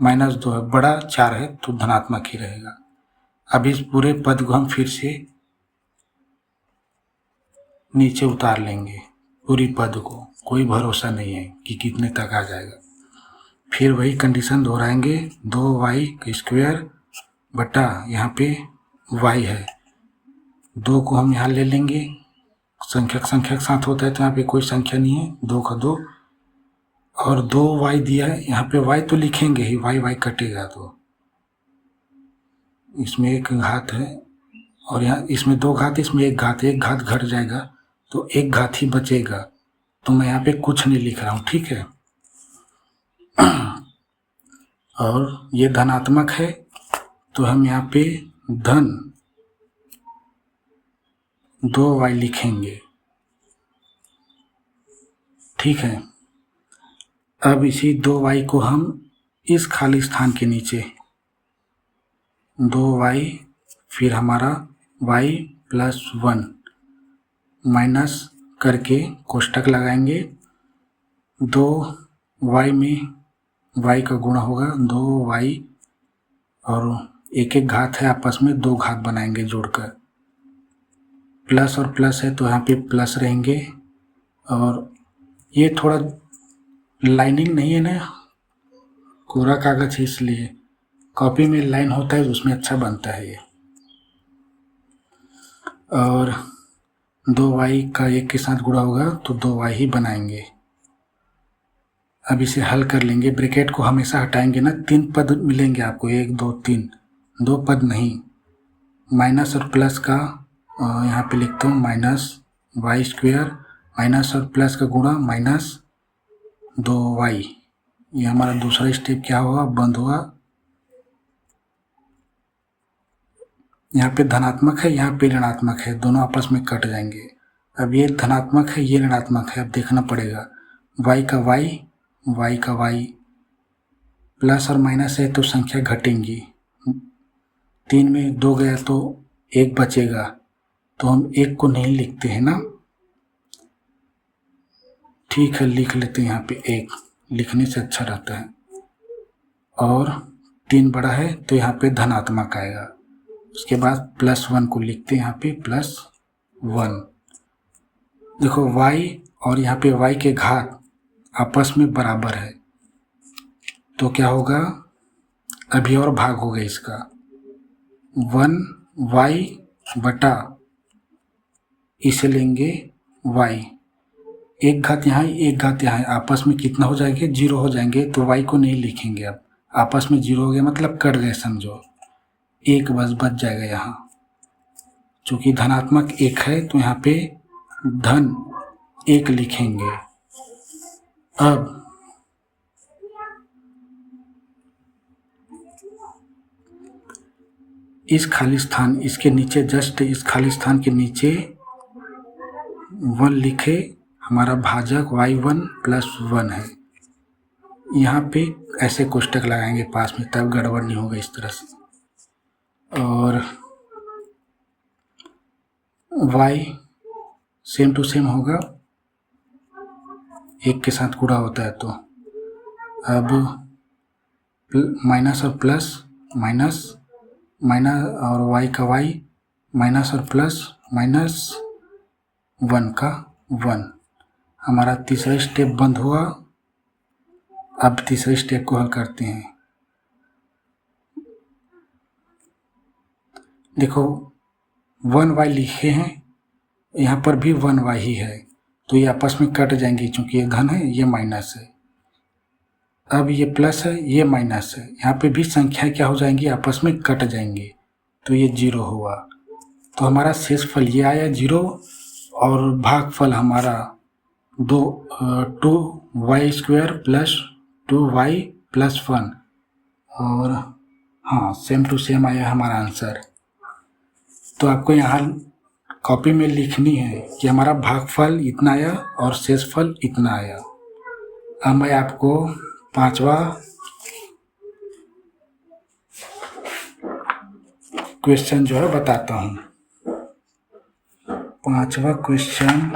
-2 है, बड़ा 4 है तो धनात्मक ही रहेगा। अब इस पूरे पद को हम फिर से नीचे उतार लेंगे, पूरी पद को, कोई भरोसा नहीं है कि कितने तक आ जाएगा। फिर वही कंडीशन दोहराएंगे, 2y² बटा यहाँ पे y है, 2 को हम यहाँ ले लेंगे, संख्या के साथ होता है तो यहाँ पे कोई संख्या नहीं है, 2 का 2, और 2y दिया है, यहाँ पे y तो लिखेंगे ही, y कटेगा तो इसमें एक घात है, और यहाँ इसमें 2 घात, इसमें एक घात घट जाएगा तो एक घात ही बचेगा, तो मैं यहाँ पे कुछ नहीं लिख रहा हूँ, ठीक है। और ये धनात्मक है तो हम यहाँ पे धन 2y लिखेंगे, ठीक है। अब इसी 2y को हम इस खाली स्थान के नीचे 2y, फिर हमारा y+1 माइनस करके कोष्टक लगाएंगे, 2y में y का गुणा होगा, 2y और एक घात है, आपस में 2 घात बनाएंगे जोड़कर, प्लस और प्लस है तो यहाँ पे प्लस रहेंगे। और ये थोड़ा लाइनिंग नहीं है ना, कोरा कागज है इसलिए, कॉपी में लाइन होता है उसमें अच्छा बनता है ये। और 2y का 1 के साथ गुणा होगा तो 2y ही बनाएंगे। अब इसे हल कर लेंगे, ब्रैकेट को हमेशा हटाएंगे ना, 3 पद मिलेंगे आपको, 1 2 3, 2 पद नहीं। माइनस और प्लस का यहाँ पे लिखता हूँ, -y² माइनस और प्लस का गुणा -2y। ये हमारा दूसरा स्टेप क्या होगा, बंद हुआ। यहाँ पे धनात्मक है, यहाँ पे ऋणात्मक है, दोनों आपस में कट जाएंगे। अब ये धनात्मक है, ये ऋणात्मक है, अब देखना पड़ेगा, y का y, प्लस और माइनस है तो संख्या घटेंगी, 3 में 2 गया तो 1 बचेगा, तो हम 1 को नहीं लिखते हैं ना, ठीक है लिख लेते हैं यहाँ पे 1, लिखने से अच्छा रहता है। और 3 बड़ा है तो यहाँ पे धनात्मक आएगा। उसके बाद +1 को लिखते हैं यहाँ पे +1। देखो y और यहाँ पे y के घात आपस में बराबर है, तो क्या होगा, अभी और भाग होगा इसका, 1y बटा इसे लेंगे y, एक घात यहाँ एक घात यहाँ, आपस में कितना हो जाएंगे, 0 हो जाएंगे, तो y को नहीं लिखेंगे। अब आपस में 0 हो गया मतलब कट गए समझो, 1 बस बच जाएगा यहाँ। चूंकि धनात्मक 1 है तो यहाँ पे धन 1 लिखेंगे। अब इस खाली स्थान, इसके नीचे जस्ट इस खाली स्थान के नीचे 1 लिखे, हमारा भाजक y1 + 1 है। यहाँ पे ऐसे कोष्टक लगाएंगे पास में, तब गड़बड़ नहीं होगा इस तरह से। और y सेम टू सेम होगा, 1 के साथ गुणा होता है तो। अब माइनस और प्लस, माइनस और y का y, माइनस और प्लस, -1 का 1। हमारा तीसरा स्टेप बंद हुआ। अब तीसरे स्टेप को हल करते हैं। देखो 1y लिखे हैं, यहाँ पर भी 1y ही है, तो ये आपस में कट जाएंगे, क्योंकि ये धन है ये माइनस है। अब ये प्लस है ये माइनस है, यहाँ पे भी संख्या क्या हो जाएंगी, आपस में कट जाएंगे, तो ये 0 हुआ। तो हमारा शेष फल ये आया 0, और भागफल हमारा 2y² + 2y + 1, और हाँ सेम टू सेम आया हमारा आंसर। तो आपको यहाँ कॉपी में लिखनी है कि हमारा भागफल इतना आया और शेषफल इतना आया। अब मैं आपको 5वां क्वेश्चन जो है बताता हूँ। 5वां क्वेश्चन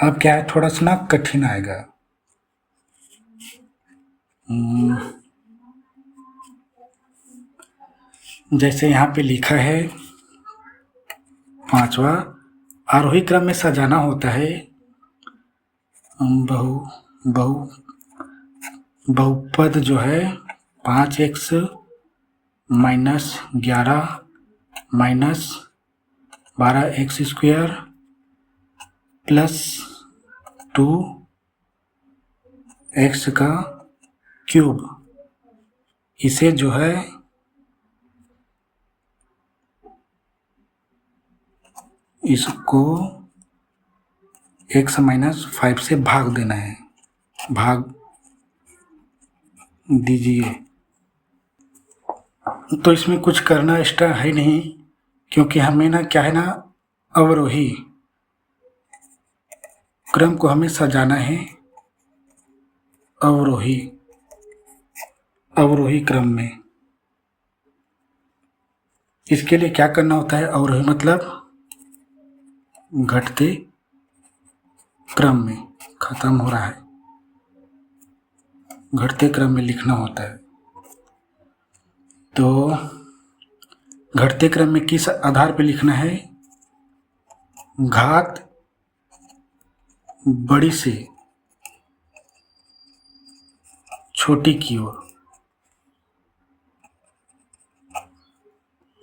अब क्या है, थोड़ा सा ना कठिन आएगा। जैसे यहाँ पे लिखा है 5वां, आरोही क्रम में सजाना होता है बहुपद जो है 5x - 11 - 12x² + 2x³। इसे जो है इसको x - 5 से भाग देना है, भाग दीजिए। तो इसमें कुछ करना एक्स्ट्रा है नहीं, क्योंकि हमें ना क्या है ना, अवरोही क्रम को हमें सजाना है अवरोही क्रम में। इसके लिए क्या करना होता है, अवरोही मतलब घटते क्रम में, खत्म हो रहा है, घटते क्रम में लिखना होता है। तो घटते क्रम में किस आधार पे लिखना है, घात बड़ी से छोटी की ओर।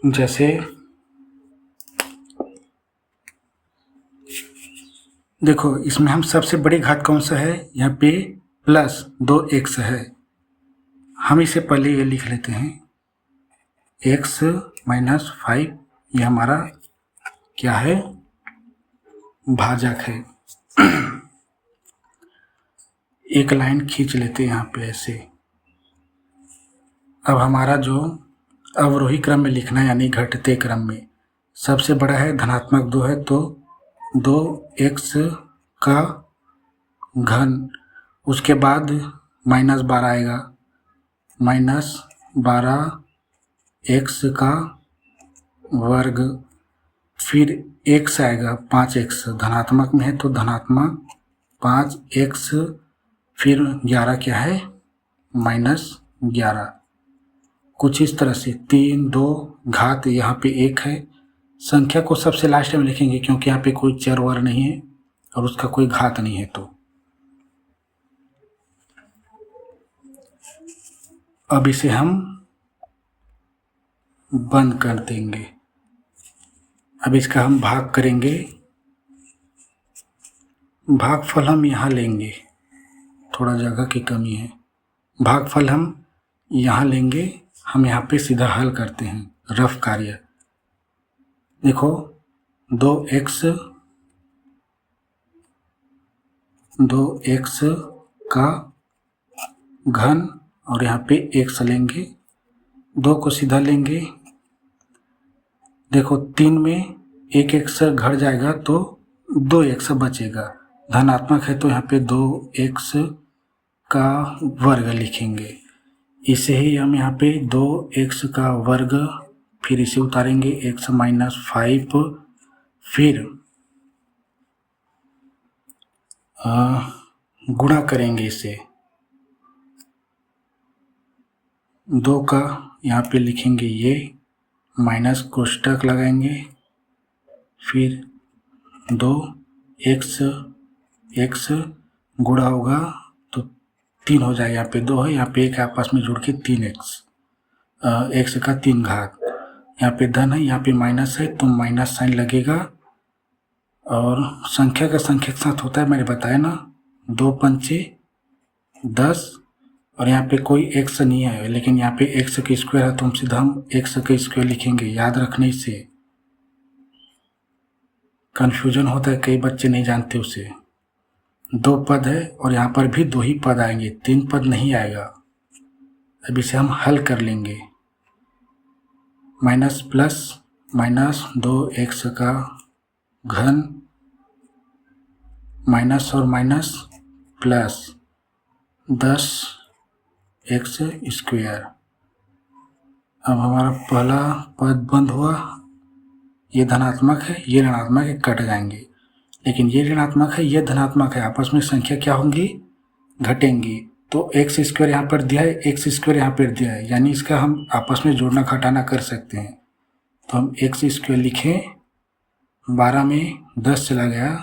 जैसे देखो इसमें हम सबसे बड़ी घात कौन सा है, यहाँ पे +2x है, हम इसे पहले ये लिख लेते हैं x - 5, ये हमारा क्या है, भाजक है। एक लाइन खींच लेते हैं यहाँ पे ऐसे। अब हमारा जो अवरोही क्रम में लिखना है, यानी घटते क्रम में, सबसे बड़ा है धनात्मक 2 है, तो 2x का घन, उसके बाद -12 आएगा, -12x का वर्ग, फिर x आएगा 5x, धनात्मक में है तो धनात्मक 5x, फिर 11 क्या है -11। कुछ इस तरह से 3, 2 घात यहाँ पे 1 है। संख्या को सबसे लास्ट में लिखेंगे क्योंकि यहाँ पे कोई चर वर नहीं है और उसका कोई घात नहीं है। तो अब इसे हम बंद कर देंगे। अब इसका हम भाग करेंगे। भागफल हम यहाँ लेंगे, थोड़ा जगह की कमी है। भागफल हम यहाँ लेंगे। हम यहाँ पे सीधा हल करते हैं रफ कार्य। देखो 2x का घन और यहाँ पे x लेंगे, 2 को सीधा लेंगे। देखो 3 में एक x घट जाएगा तो 2x बचेगा। धनात्मक है तो यहाँ पे 2x का वर्ग लिखेंगे। इसे ही हम यहाँ पे 2x का वर्ग, फिर इसे उतारेंगे x -5, फिर गुणा करेंगे इसे। 2 का यहाँ पे लिखेंगे ये, माइनस कोष्टक लगाएंगे, फिर 2x गुणा होगा तो 3 हो जाएगा। यहाँ पे 2 है, यहाँ पे 1 आपस में जुड़ के 3x, x का 3 घात। यहाँ पे धन है, यहाँ पे माइनस है तो माइनस साइन लगेगा। और संख्या का संख्या के साथ होता है, मैंने बताया ना, 2 पंचे 10, और यहाँ पे कोई x नहीं है लेकिन यहाँ पे x का स्क्वायर है तो हम सीधा x का स्क्वायर लिखेंगे। याद रखने से कन्फ्यूजन होता है, कई बच्चे नहीं जानते उसे। 2 पद है और यहाँ पर भी 2 ही पद आएंगे, 3 पद नहीं आएगा। अब इसे हम हल कर लेंगे। माइनस प्लस माइनस 2x का घन माइनस और माइनस प्लस 10x स्क्वायर। अब हमारा पहला पद बंद हुआ, ये धनात्मक है, ये ऋणात्मक है, कट जाएंगे। लेकिन ये ऋणात्मक है, ये धनात्मक है, आपस में संख्या क्या होंगी, घटेंगी। तो x स्क्वायर यहाँ पर दिया है, x स्क्वायर यहाँ पर दिया है, यानी इसका हम आपस में जोड़ना घटाना कर सकते हैं। तो हम x स्क्वायर लिखें, 12 में 10 चला गया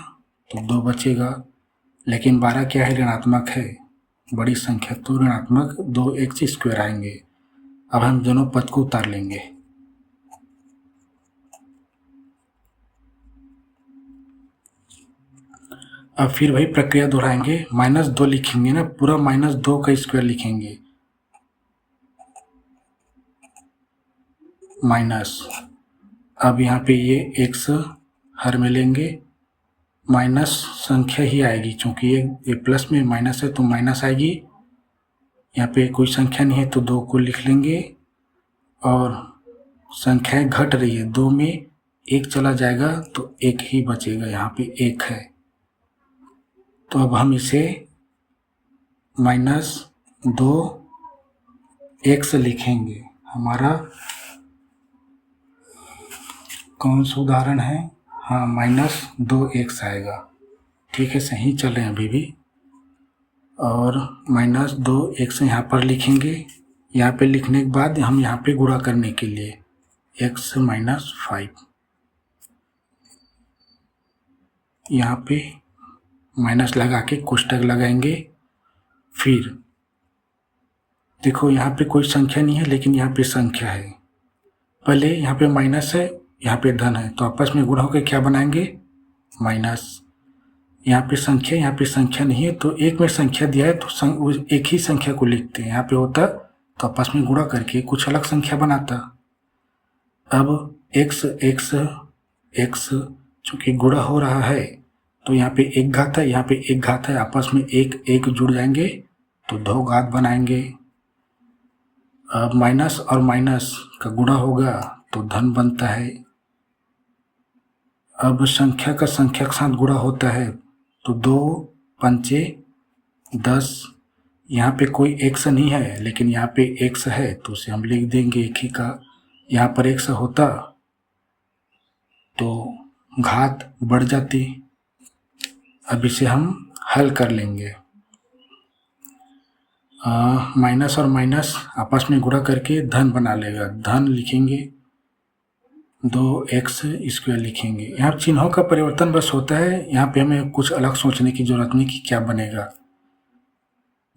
तो 2 बचेगा। लेकिन 12 क्या है, ऋणात्मक है, बड़ी संख्या, तो ऋणात्मक 2x स्क्वायर आएंगे। अब हम दोनों पद को उतार लेंगे। अब फिर वही प्रक्रिया दोहराएंगे, -2 लिखेंगे ना, पूरा -2 का स्क्वायर लिखेंगे, माइनस। अब यहाँ पे ये x हर में लेंगे, माइनस संख्या ही आएगी, क्योंकि ये प्लस में माइनस है तो माइनस आएगी। यहाँ पे कोई संख्या नहीं है तो 2 को लिख लेंगे, और संख्याएं घट रही है, 2 में 1 चला जाएगा तो 1 ही बचेगा, यहाँ पे 1 है। तो अब हम इसे -2x लिखेंगे। हमारा कौन सा उदाहरण है, हाँ, -2x आएगा। ठीक है, सही चल रहे हैं अभी भी। और -2x यहाँ पर लिखेंगे। यहाँ पे लिखने के बाद हम यहाँ पे गुणा करने के लिए x -5, यहाँ पे माइनस लगा के कोष्टक लगाएंगे। फिर देखो यहाँ पे कोई संख्या नहीं है लेकिन यहाँ पे संख्या है। पहले यहाँ पे माइनस है, यहाँ पे धन है, तो आपस में गुणा होकर क्या बनाएंगे, माइनस। यहाँ पे संख्या नहीं है, तो एक में संख्या दिया है तो एक ही संख्या को लिखते हैं। यहाँ पे होता तो आपस में गुणा करके कुछ अलग संख्या बनाता। अब x चूंकि गुणा हो रहा है तो यहाँ पे 1 घात है, यहाँ पे 1 घात है, आपस में 1 जुड़ जाएंगे तो 2 घात बनाएंगे। अब माइनस और माइनस का गुणा होगा तो धन बनता है। अब संख्या का संख्या के साथ गुणा होता है तो 2 पंचे 10, यहाँ पे कोई x नहीं है लेकिन यहाँ पे x है तो उसे हम लिख देंगे एक ही का। यहाँ पर x होता तो घात बढ़ जाती। अब इसे हम हल कर लेंगे। माइनस और माइनस आपस में गुणा करके धन बना लेगा। धन लिखेंगे, 2x² लिखेंगे। यहाँ चिन्हों का परिवर्तन बस होता है, यहाँ पे हमें कुछ अलग सोचने की जरूरत नहीं कि क्या बनेगा।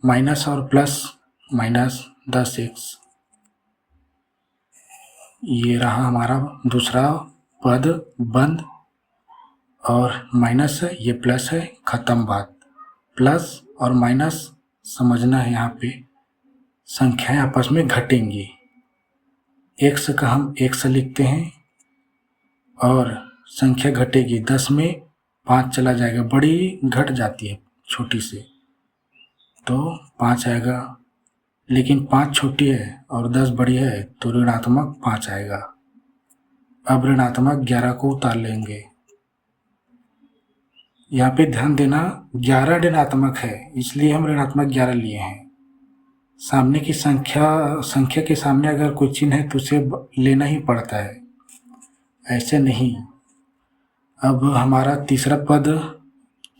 माइनस और प्लस माइनस 10x, ये रहा हमारा दूसरा पद बंद, और माइनस है, ये प्लस है, खत्म बात। प्लस और माइनस समझना है, यहाँ पे संख्याएं आपस में घटेंगी। x का हम x लिखते हैं और संख्या घटेगी, 10 में 5 चला जाएगा, बड़ी घट जाती है छोटी से, तो 5 आएगा। लेकिन 5 छोटी है और 10 बड़ी है, तो ऋणात्मक 5 आएगा। अब ऋणात्मक 11 को उतार लेंगे। यहाँ पे ध्यान देना, 11 ऋणात्मक है, इसलिए हम ऋणात्मक 11 लिए हैं। सामने की संख्या के सामने अगर कोई चिन्ह है तो उसे लेना ही पड़ता है, ऐसे नहीं। अब हमारा तीसरा पद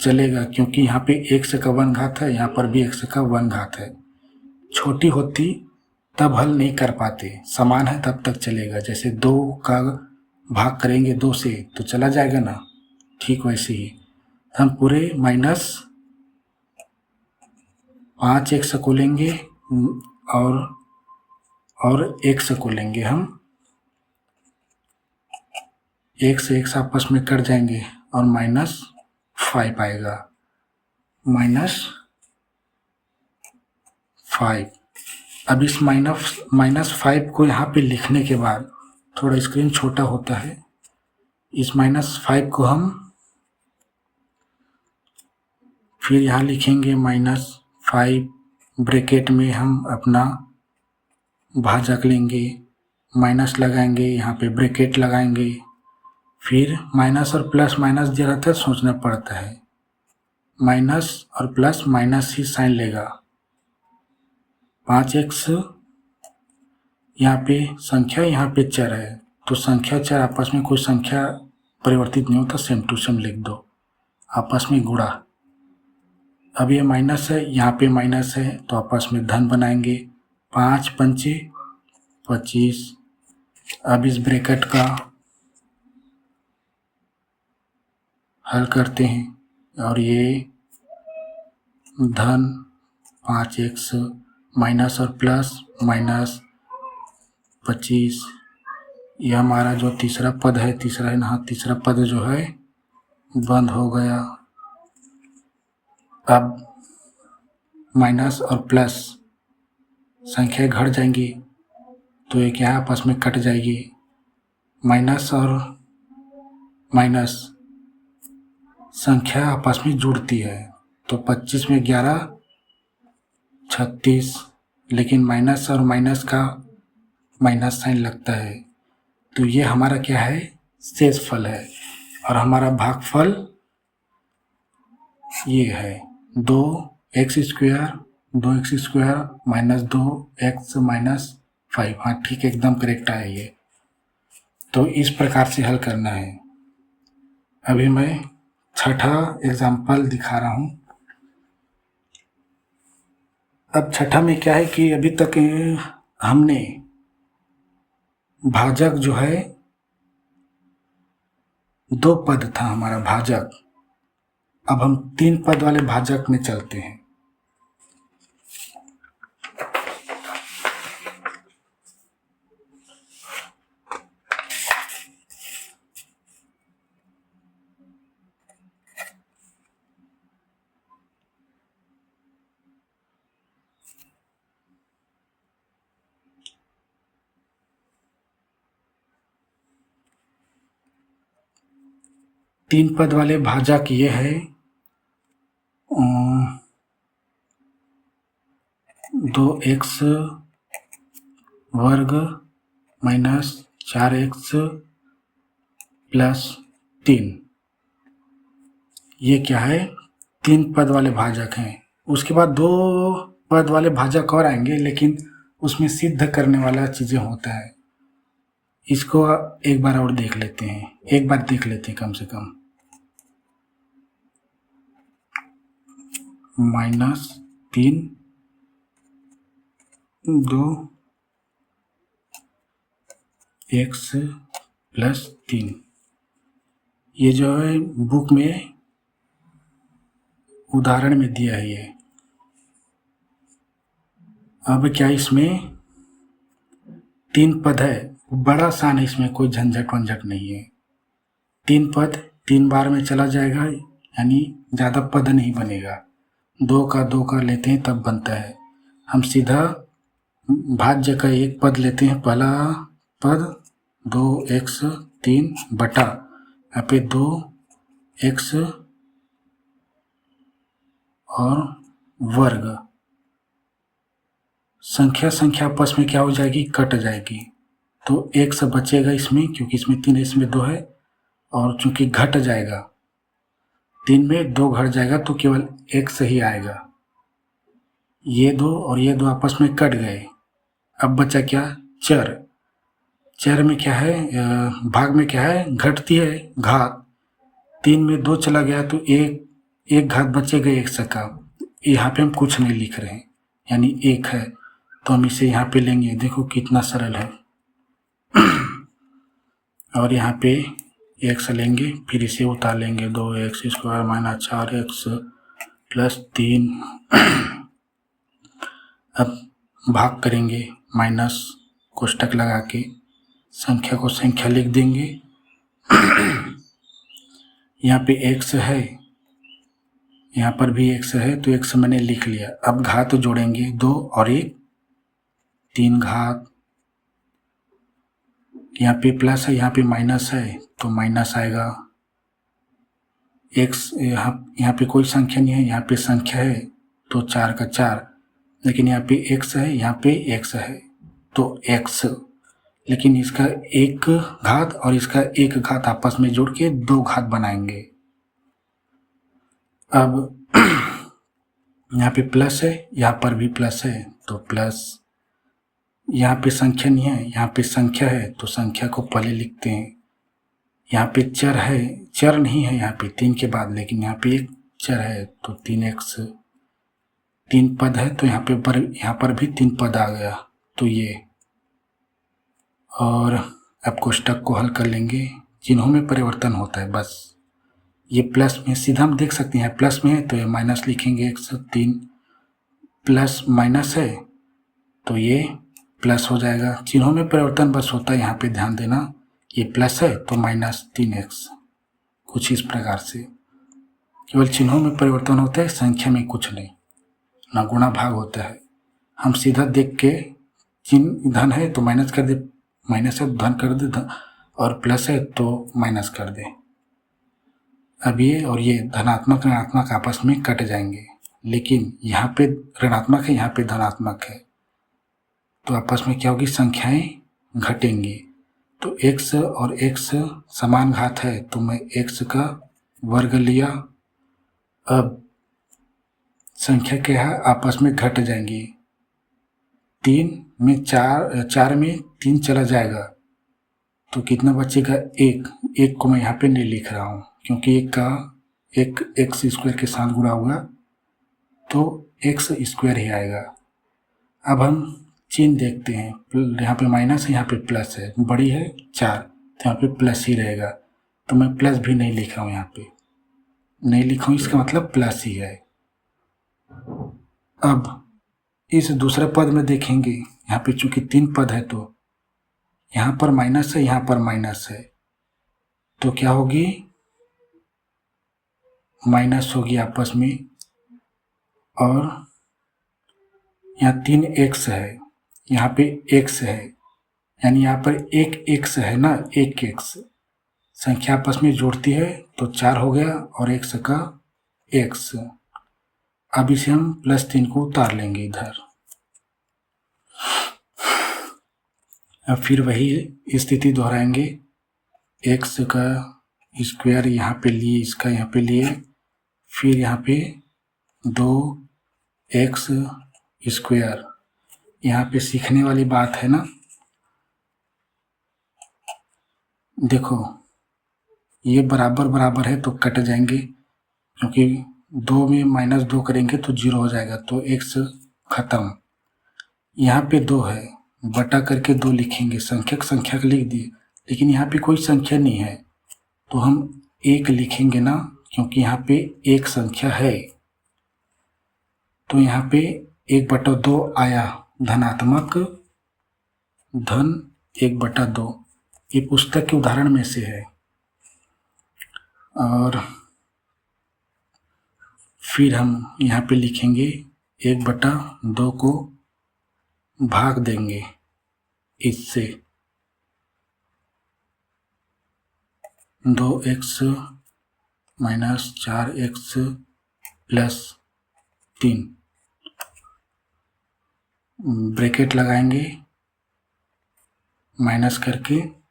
चलेगा, क्योंकि यहाँ पे x का 1 घात है, यहाँ पर भी x का 1 घात है। छोटी होती तब हल नहीं कर पाते, समान है तब तक चलेगा। जैसे 2 का भाग करेंगे 2 से तो चला जाएगा ना, ठीक वैसे ही हम पूरे माइनस 5x को लेंगे और x को लेंगे हम। x आपस में कट जाएंगे और -5 आएगा, -5। अब इस -5 को यहाँ पे लिखने के बाद, थोड़ा स्क्रीन छोटा होता है, इस -5 को हम फिर यहाँ लिखेंगे -5, ब्रैकेट में हम अपना भाजक लेंगे, माइनस लगाएंगे, यहाँ पे ब्रैकेट लगाएंगे। फिर माइनस और प्लस माइनस दिया रहता है, सोचना पड़ता है। माइनस और प्लस माइनस ही साइन लेगा। 5x यहाँ पे संख्या, यहाँ पे चर है, तो संख्या चर आपस में कोई संख्या परिवर्तित नहीं होता, सेम टू सेम लिख दो, आपस में गुणा। अब ये माइनस है, यहाँ पे माइनस है, तो आपस में धन बनाएंगे। 5 पंचे 25। अब इस ब्रैकेट का हल करते हैं और ये धन 5x माइनस और प्लस माइनस 25, यह हमारा जो तीसरा पद है, तीसरा पद जो है बंद हो गया। अब माइनस और प्लस संख्या घट जाएंगी, तो एक यहाँ आपस में कट जाएगी। माइनस और माइनस संख्या आपस में जुड़ती है, तो 25 में 11 36, लेकिन माइनस और माइनस का माइनस साइन लगता है, तो ये हमारा क्या है, शेषफल है। और हमारा भागफल ये है 2x² माइनस 2x माइनस 5। हाँ ठीक, एकदम करेक्ट है ये। तो इस प्रकार से हल करना है। अभी मैं छठा एग्जाम्पल दिखा रहा हूँ। अब छठा में क्या है कि अभी तक हमने भाजक जो है, 2 पद था हमारा भाजक, अब हम 3 पद वाले भाजक में चलते हैं। तीन पद वाले भाजक ये है 2x वर्ग माइनस 4x प्लस 3। ये क्या है, 3 पद वाले भाजक हैं। उसके बाद 2 पद वाले भाजक और आएंगे, लेकिन उसमें सिद्ध करने वाला चीज़ें होता है। इसको एक बार और देख लेते हैं, एक बार देख लेते हैं कम से कम। -3 2 x + 3, ये जो है बुक में उदाहरण में दिया है ये। अब क्या इसमें 3 पद है, बड़ा आसान है, इसमें कोई झंझट वंझट नहीं है। 3 पद 3 बार में चला जाएगा, यानी ज़्यादा पद नहीं बनेगा। 2 का 2 का लेते हैं तब बनता है। हम सीधा भाज्य का एक पद लेते हैं, पहला पद 2x 3 बटा यहाँ पे 2x और वर्ग। संख्या संख्या आपस में क्या हो जाएगी, कट जाएगी, तो x बचेगा इसमें, क्योंकि इसमें 3 है, इसमें 2 है, और चूंकि घट जाएगा 3 में 2 घट जाएगा तो केवल x ही आएगा। ये 2 और ये 2 आपस में कट गए। अब बचा क्या, चर। चर में क्या है, भाग में क्या है, घटती है घात। 3 में 2 चला गया तो एक घात बचेगा x का। यहाँ पे हम कुछ नहीं लिख रहे हैं, यानी 1 है, तो हम इसे यहाँ पे लेंगे। देखो कितना सरल है। और यहाँ पे x लेंगे, फिर इसे उतार लेंगे, 2x² - 4x + 3। अब भाग करेंगे माइनस कोष्टक लगा के, संख्या को संख्या लिख देंगे। यहाँ पे x है, यहाँ पर भी x है, तो x मैंने लिख लिया। अब घात जोड़ेंगे, 2 और 1 3 घात। यहाँ पे प्लस है, यहाँ पे माइनस है, तो माइनस आएगा। x यहाँ पे कोई संख्या नहीं है, यहाँ पे संख्या है, तो 4 का 4, लेकिन यहाँ पे x है, यहाँ पे x है, तो x, लेकिन इसका 1 घात और इसका 1 घात आपस में जोड़ के 2 घात बनाएंगे। अब यहाँ पे प्लस है, यहाँ पर भी प्लस है, तो प्लस। यहाँ पे संख्या नहीं है, यहाँ पे संख्या है, तो संख्या को पहले लिखते हैं। यहाँ पे चर है, चर नहीं है यहाँ पे 3 के बाद, लेकिन यहाँ पे एक चर है, तो 3x। 3 पद है, तो यहाँ पर भी 3 पद आ गया, तो ये। और अब कोष्टक को हल कर लेंगे, चिन्हों में परिवर्तन होता है बस। ये प्लस में सीधा हम देख सकते हैं, प्लस में है तो ये माइनस लिखेंगे, 103 प्लस माइनस है तो ये प्लस हो जाएगा। चिन्हों में परिवर्तन बस होता है, यहाँ पे ध्यान देना। ये प्लस है तो -3x, कुछ इस प्रकार से। केवल चिन्हों में परिवर्तन होता है, संख्या में कुछ नहीं, ना गुणा भाग होता है। हम सीधा देख के, चिन्ह धन है तो माइनस कर दे, माइनस है तो धन कर दे, और प्लस है तो माइनस कर दे। अब ये और ये धनात्मक ऋणात्मक आपस में कट जाएंगे, लेकिन यहाँ पे ऋणात्मक है, यहाँ पे धनात्मक है, तो आपस में क्या होगी, संख्याएं घटेंगी। तो x और x समान घात है, तो मैं x का वर्ग लिया। अब संख्या क्या है, आपस में घट जाएंगी। 3 में 4 में 3 चला जाएगा, तो कितना बचेगा, 1 को मैं यहाँ पे नहीं लिख रहा हूँ, क्योंकि 1 का x² के साथ गुणा होगा तो x² ही आएगा। अब हम चिन्ह देखते हैं, यहाँ पे माइनस है, यहाँ पे प्लस है, बड़ी है 4, तो यहाँ पे प्लस ही रहेगा, तो मैं प्लस भी नहीं लिख रहा हूँ, यहाँ पे नहीं लिखा हूँ, इसका मतलब प्लस ही है। अब इस दूसरे पद में देखेंगे, यहाँ पे चूंकि 3 पद है, तो यहाँ पर माइनस है, यहाँ पर माइनस है, तो क्या होगी, माइनस होगी आपस में। और यहाँ 3x है, यहाँ पे x है, यानी यहाँ पर एक x है ना, एक x संख्या आपस में जोड़ती है तो 4 हो गया, और x का x। अब इसे हम +3 को उतार लेंगे इधर। अब फिर वही स्थिति दोहराएंगे, x का स्क्वायर यहाँ पे लिए, इसका यहाँ पे लिए, फिर यहाँ पे 2x²। यहाँ पे सीखने वाली बात है ना, देखो ये बराबर बराबर है तो कट जाएंगे, क्योंकि 2 में -2 करेंगे तो 0 हो जाएगा, तो x खत्म। यहाँ पे 2 है, बटा करके 2 लिखेंगे, संख्या लिख दिए, लेकिन यहाँ पे कोई संख्या नहीं है तो हम 1 लिखेंगे ना, क्योंकि यहाँ पे एक संख्या है। तो यहाँ पे 1/2 आया, धनात्मक धन 1/2। ये पुस्तक के उदाहरण में से है। और फिर हम यहाँ पे लिखेंगे 1/2 को भाग देंगे इससे, 2x - 4x + 3 ब्रैकेट लगाएंगे माइनस करके।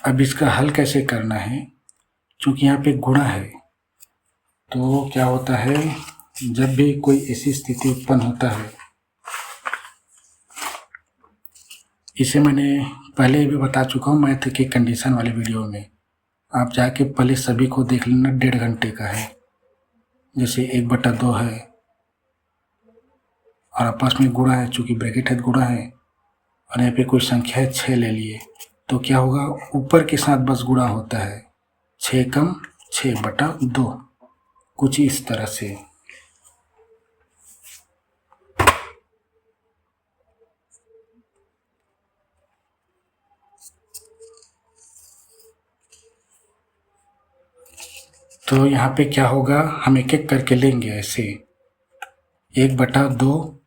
अब इसका हल कैसे करना है, क्योंकि यहाँ पे गुणा है, तो क्या होता है, जब भी कोई ऐसी स्थिति उत्पन्न होता है, इसे मैंने पहले भी बता चुका हूँ मैथ के कंडीशन वाले वीडियो में, आप जाके पहले सभी को देख लेना, 1.5 घंटे का है। जैसे 1/2 है और आपस में गुणा है, चूँकि ब्रैकेट है गुणा है, और यहाँ पे कोई संख्या है 6 ले लिए, तो क्या होगा, ऊपर के साथ बस गुणा होता है, 6 कम 6/2, कुछ इस तरह से। तो यहाँ पे क्या होगा, हम एक एक करके लेंगे ऐसे, 1/2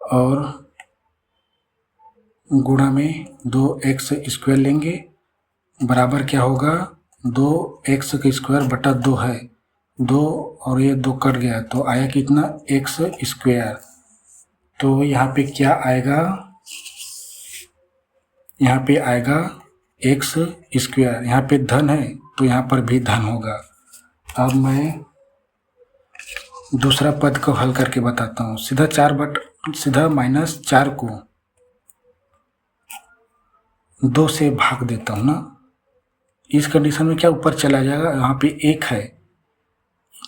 और गुणा में 2x² लेंगे, बराबर क्या होगा, 2x² है, 2 और ये 2 कट गया तो आया कितना, x²। तो यहाँ पे क्या आएगा, यहाँ पे आएगा x², यहाँ पे धन है तो यहाँ पर भी धन होगा। अब मैं दूसरा पद को हल करके बताता हूँ। सीधा -4 को 2 से भाग देता हूँ ना, इस कंडीशन में क्या ऊपर चला जाएगा, यहाँ पे 1 है,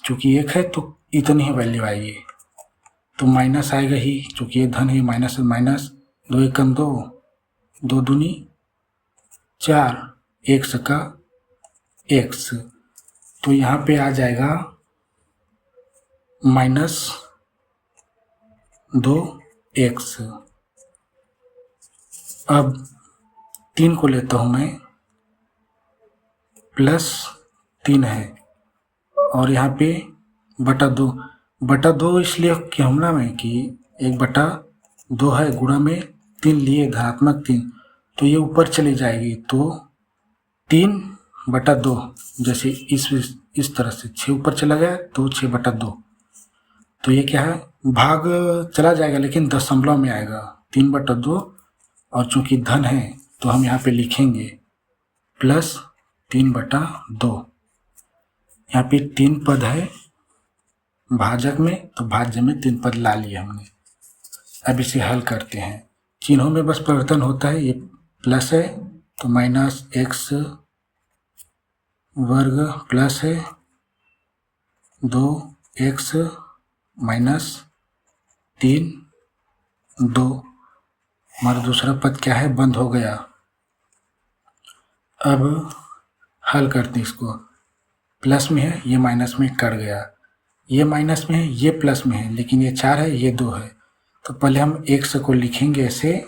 चूँकि 1 है तो इतनी ही वैल्यू आएगी, तो माइनस आएगा ही, चूँकि ये धन है, माइनस माइनस, 2 1 कम 2, 2 दूनी 4, x का x, तो यहाँ पे आ जाएगा -2x। अब 3 को लेता हूँ मैं, +3 है, और यहाँ पे बटा 2 इसलिए कि हमला में कि 1/2 है, गुणा में 3 लिए, धनात्मक 3, तो ये ऊपर चली जाएगी, तो 3/2, जैसे इस तरह से 6 ऊपर चला गया तो 6/2, तो ये क्या है, भाग चला जाएगा लेकिन दशमलव में आएगा, 3/2, और चूंकि धन है तो हम यहाँ पे लिखेंगे +3/2। यहाँ पे 3 पद है भाजक में, तो भाज्य में 3 पद ला लिए हमने। अब इसे हल करते हैं, चिन्हों में बस परिवर्तन होता है, ये प्लस है तो -x² प्लस है 2x - 3 2, हमारा दूसरा पद क्या है, बंद हो गया। अब हल करते हैं इसको, प्लस में है, ये माइनस में कट गया, ये माइनस में है, ये प्लस में है, लेकिन ये 4 है, ये 2 है, तो पहले हम x को लिखेंगे ऐसे,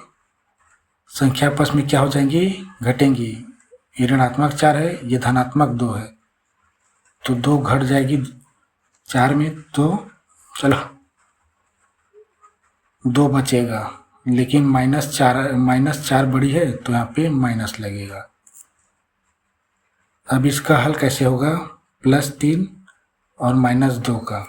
संख्या आपस में क्या हो जाएंगी, घटेंगी, ये ऋणात्मक 4 है, ये धनात्मक 2 है, तो 2 घट जाएगी 4 में, तो चलो 2 बचेगा, लेकिन -4 बड़ी है तो यहाँ पे माइनस लगेगा। अब इसका हल कैसे होगा, +3 और -2 का,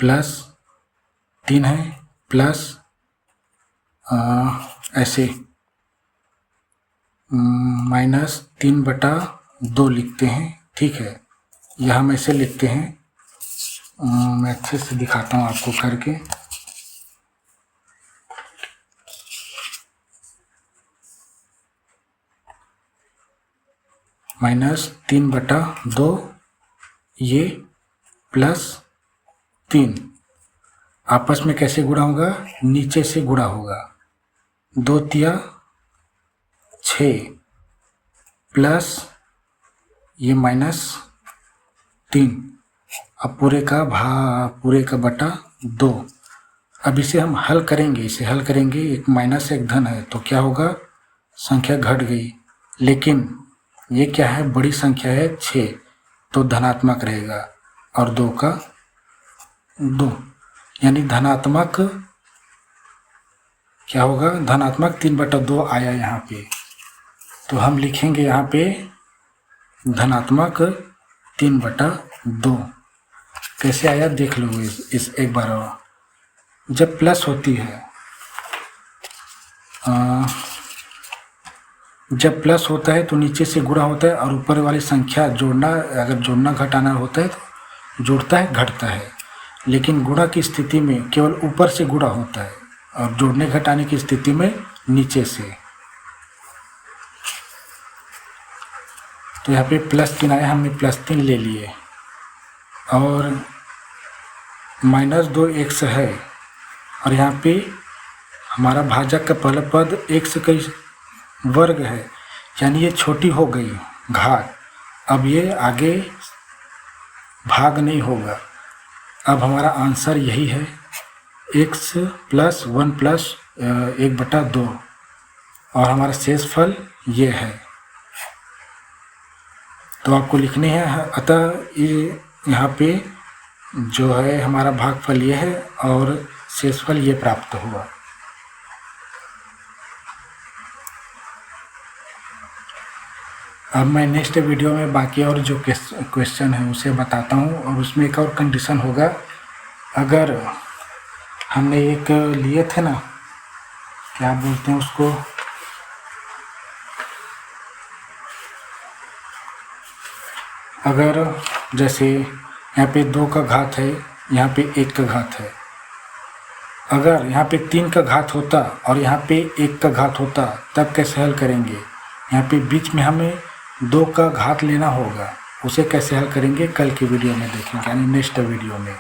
+3 है, प्लस ऐसे -3/2 लिखते हैं, ठीक है, यह हम ऐसे लिखते हैं, मैं अच्छे से दिखाता हूँ आपको करके। -3/2 ये +3 आपस में कैसे गुणा होगा, नीचे से गुणा होगा। 2 तिया 6 प्लस ये -3 अब पूरे का बटा 2। अब इसे हम हल करेंगे, एक माइनस एक धन है तो क्या होगा, संख्या घट गई, लेकिन ये क्या है, बड़ी संख्या है 6 तो धनात्मक रहेगा और 2 का 2 यानी धनात्मक क्या होगा, धनात्मक 3/2 आया यहाँ पे। तो हम लिखेंगे यहाँ पे धनात्मक 3/2 कैसे आया देख लो इस एक बार। जब प्लस होती है जब प्लस होता है तो नीचे से गुणा होता है और ऊपर वाली संख्या जोड़ना, अगर जोड़ना घटाना होता है तो जोड़ता है घटता है, लेकिन गुणा की स्थिति में केवल ऊपर से गुणा होता है और जोड़ने घटाने की स्थिति में नीचे से। तो यहाँ पे +3 आया, हमने +3 ले लिए और -2 x है और यहाँ पे हमारा भाजक का पहला पद x का वर्ग है, यानी ये छोटी हो गई घात। अब ये आगे भाग नहीं होगा। अब हमारा आंसर यही है, x + 1 + 1/2 और हमारा शेषफल ये है। तो आपको लिखने हैं, अतः ये यहाँ पे जो है हमारा भागफल ये है और शेषफल ये प्राप्त हुआ। अब मैं नेक्स्ट वीडियो में बाकी और जो क्वेश्चन है उसे बताता हूँ, और उसमें एक और कंडीशन होगा। अगर हमने एक लिए थे ना, क्या बोलते हैं उसको, अगर जैसे यहाँ पे 2 का घात है, यहाँ पे 1 का घात है, अगर यहाँ पे 3 का घात होता और यहाँ पे 1 का घात होता तब कैसे हल करेंगे। यहाँ पे बीच में हमें 2 का घात लेना होगा, उसे कैसे हल करेंगे कल की वीडियो में देखेंगे, यानी नेक्स्ट वीडियो में।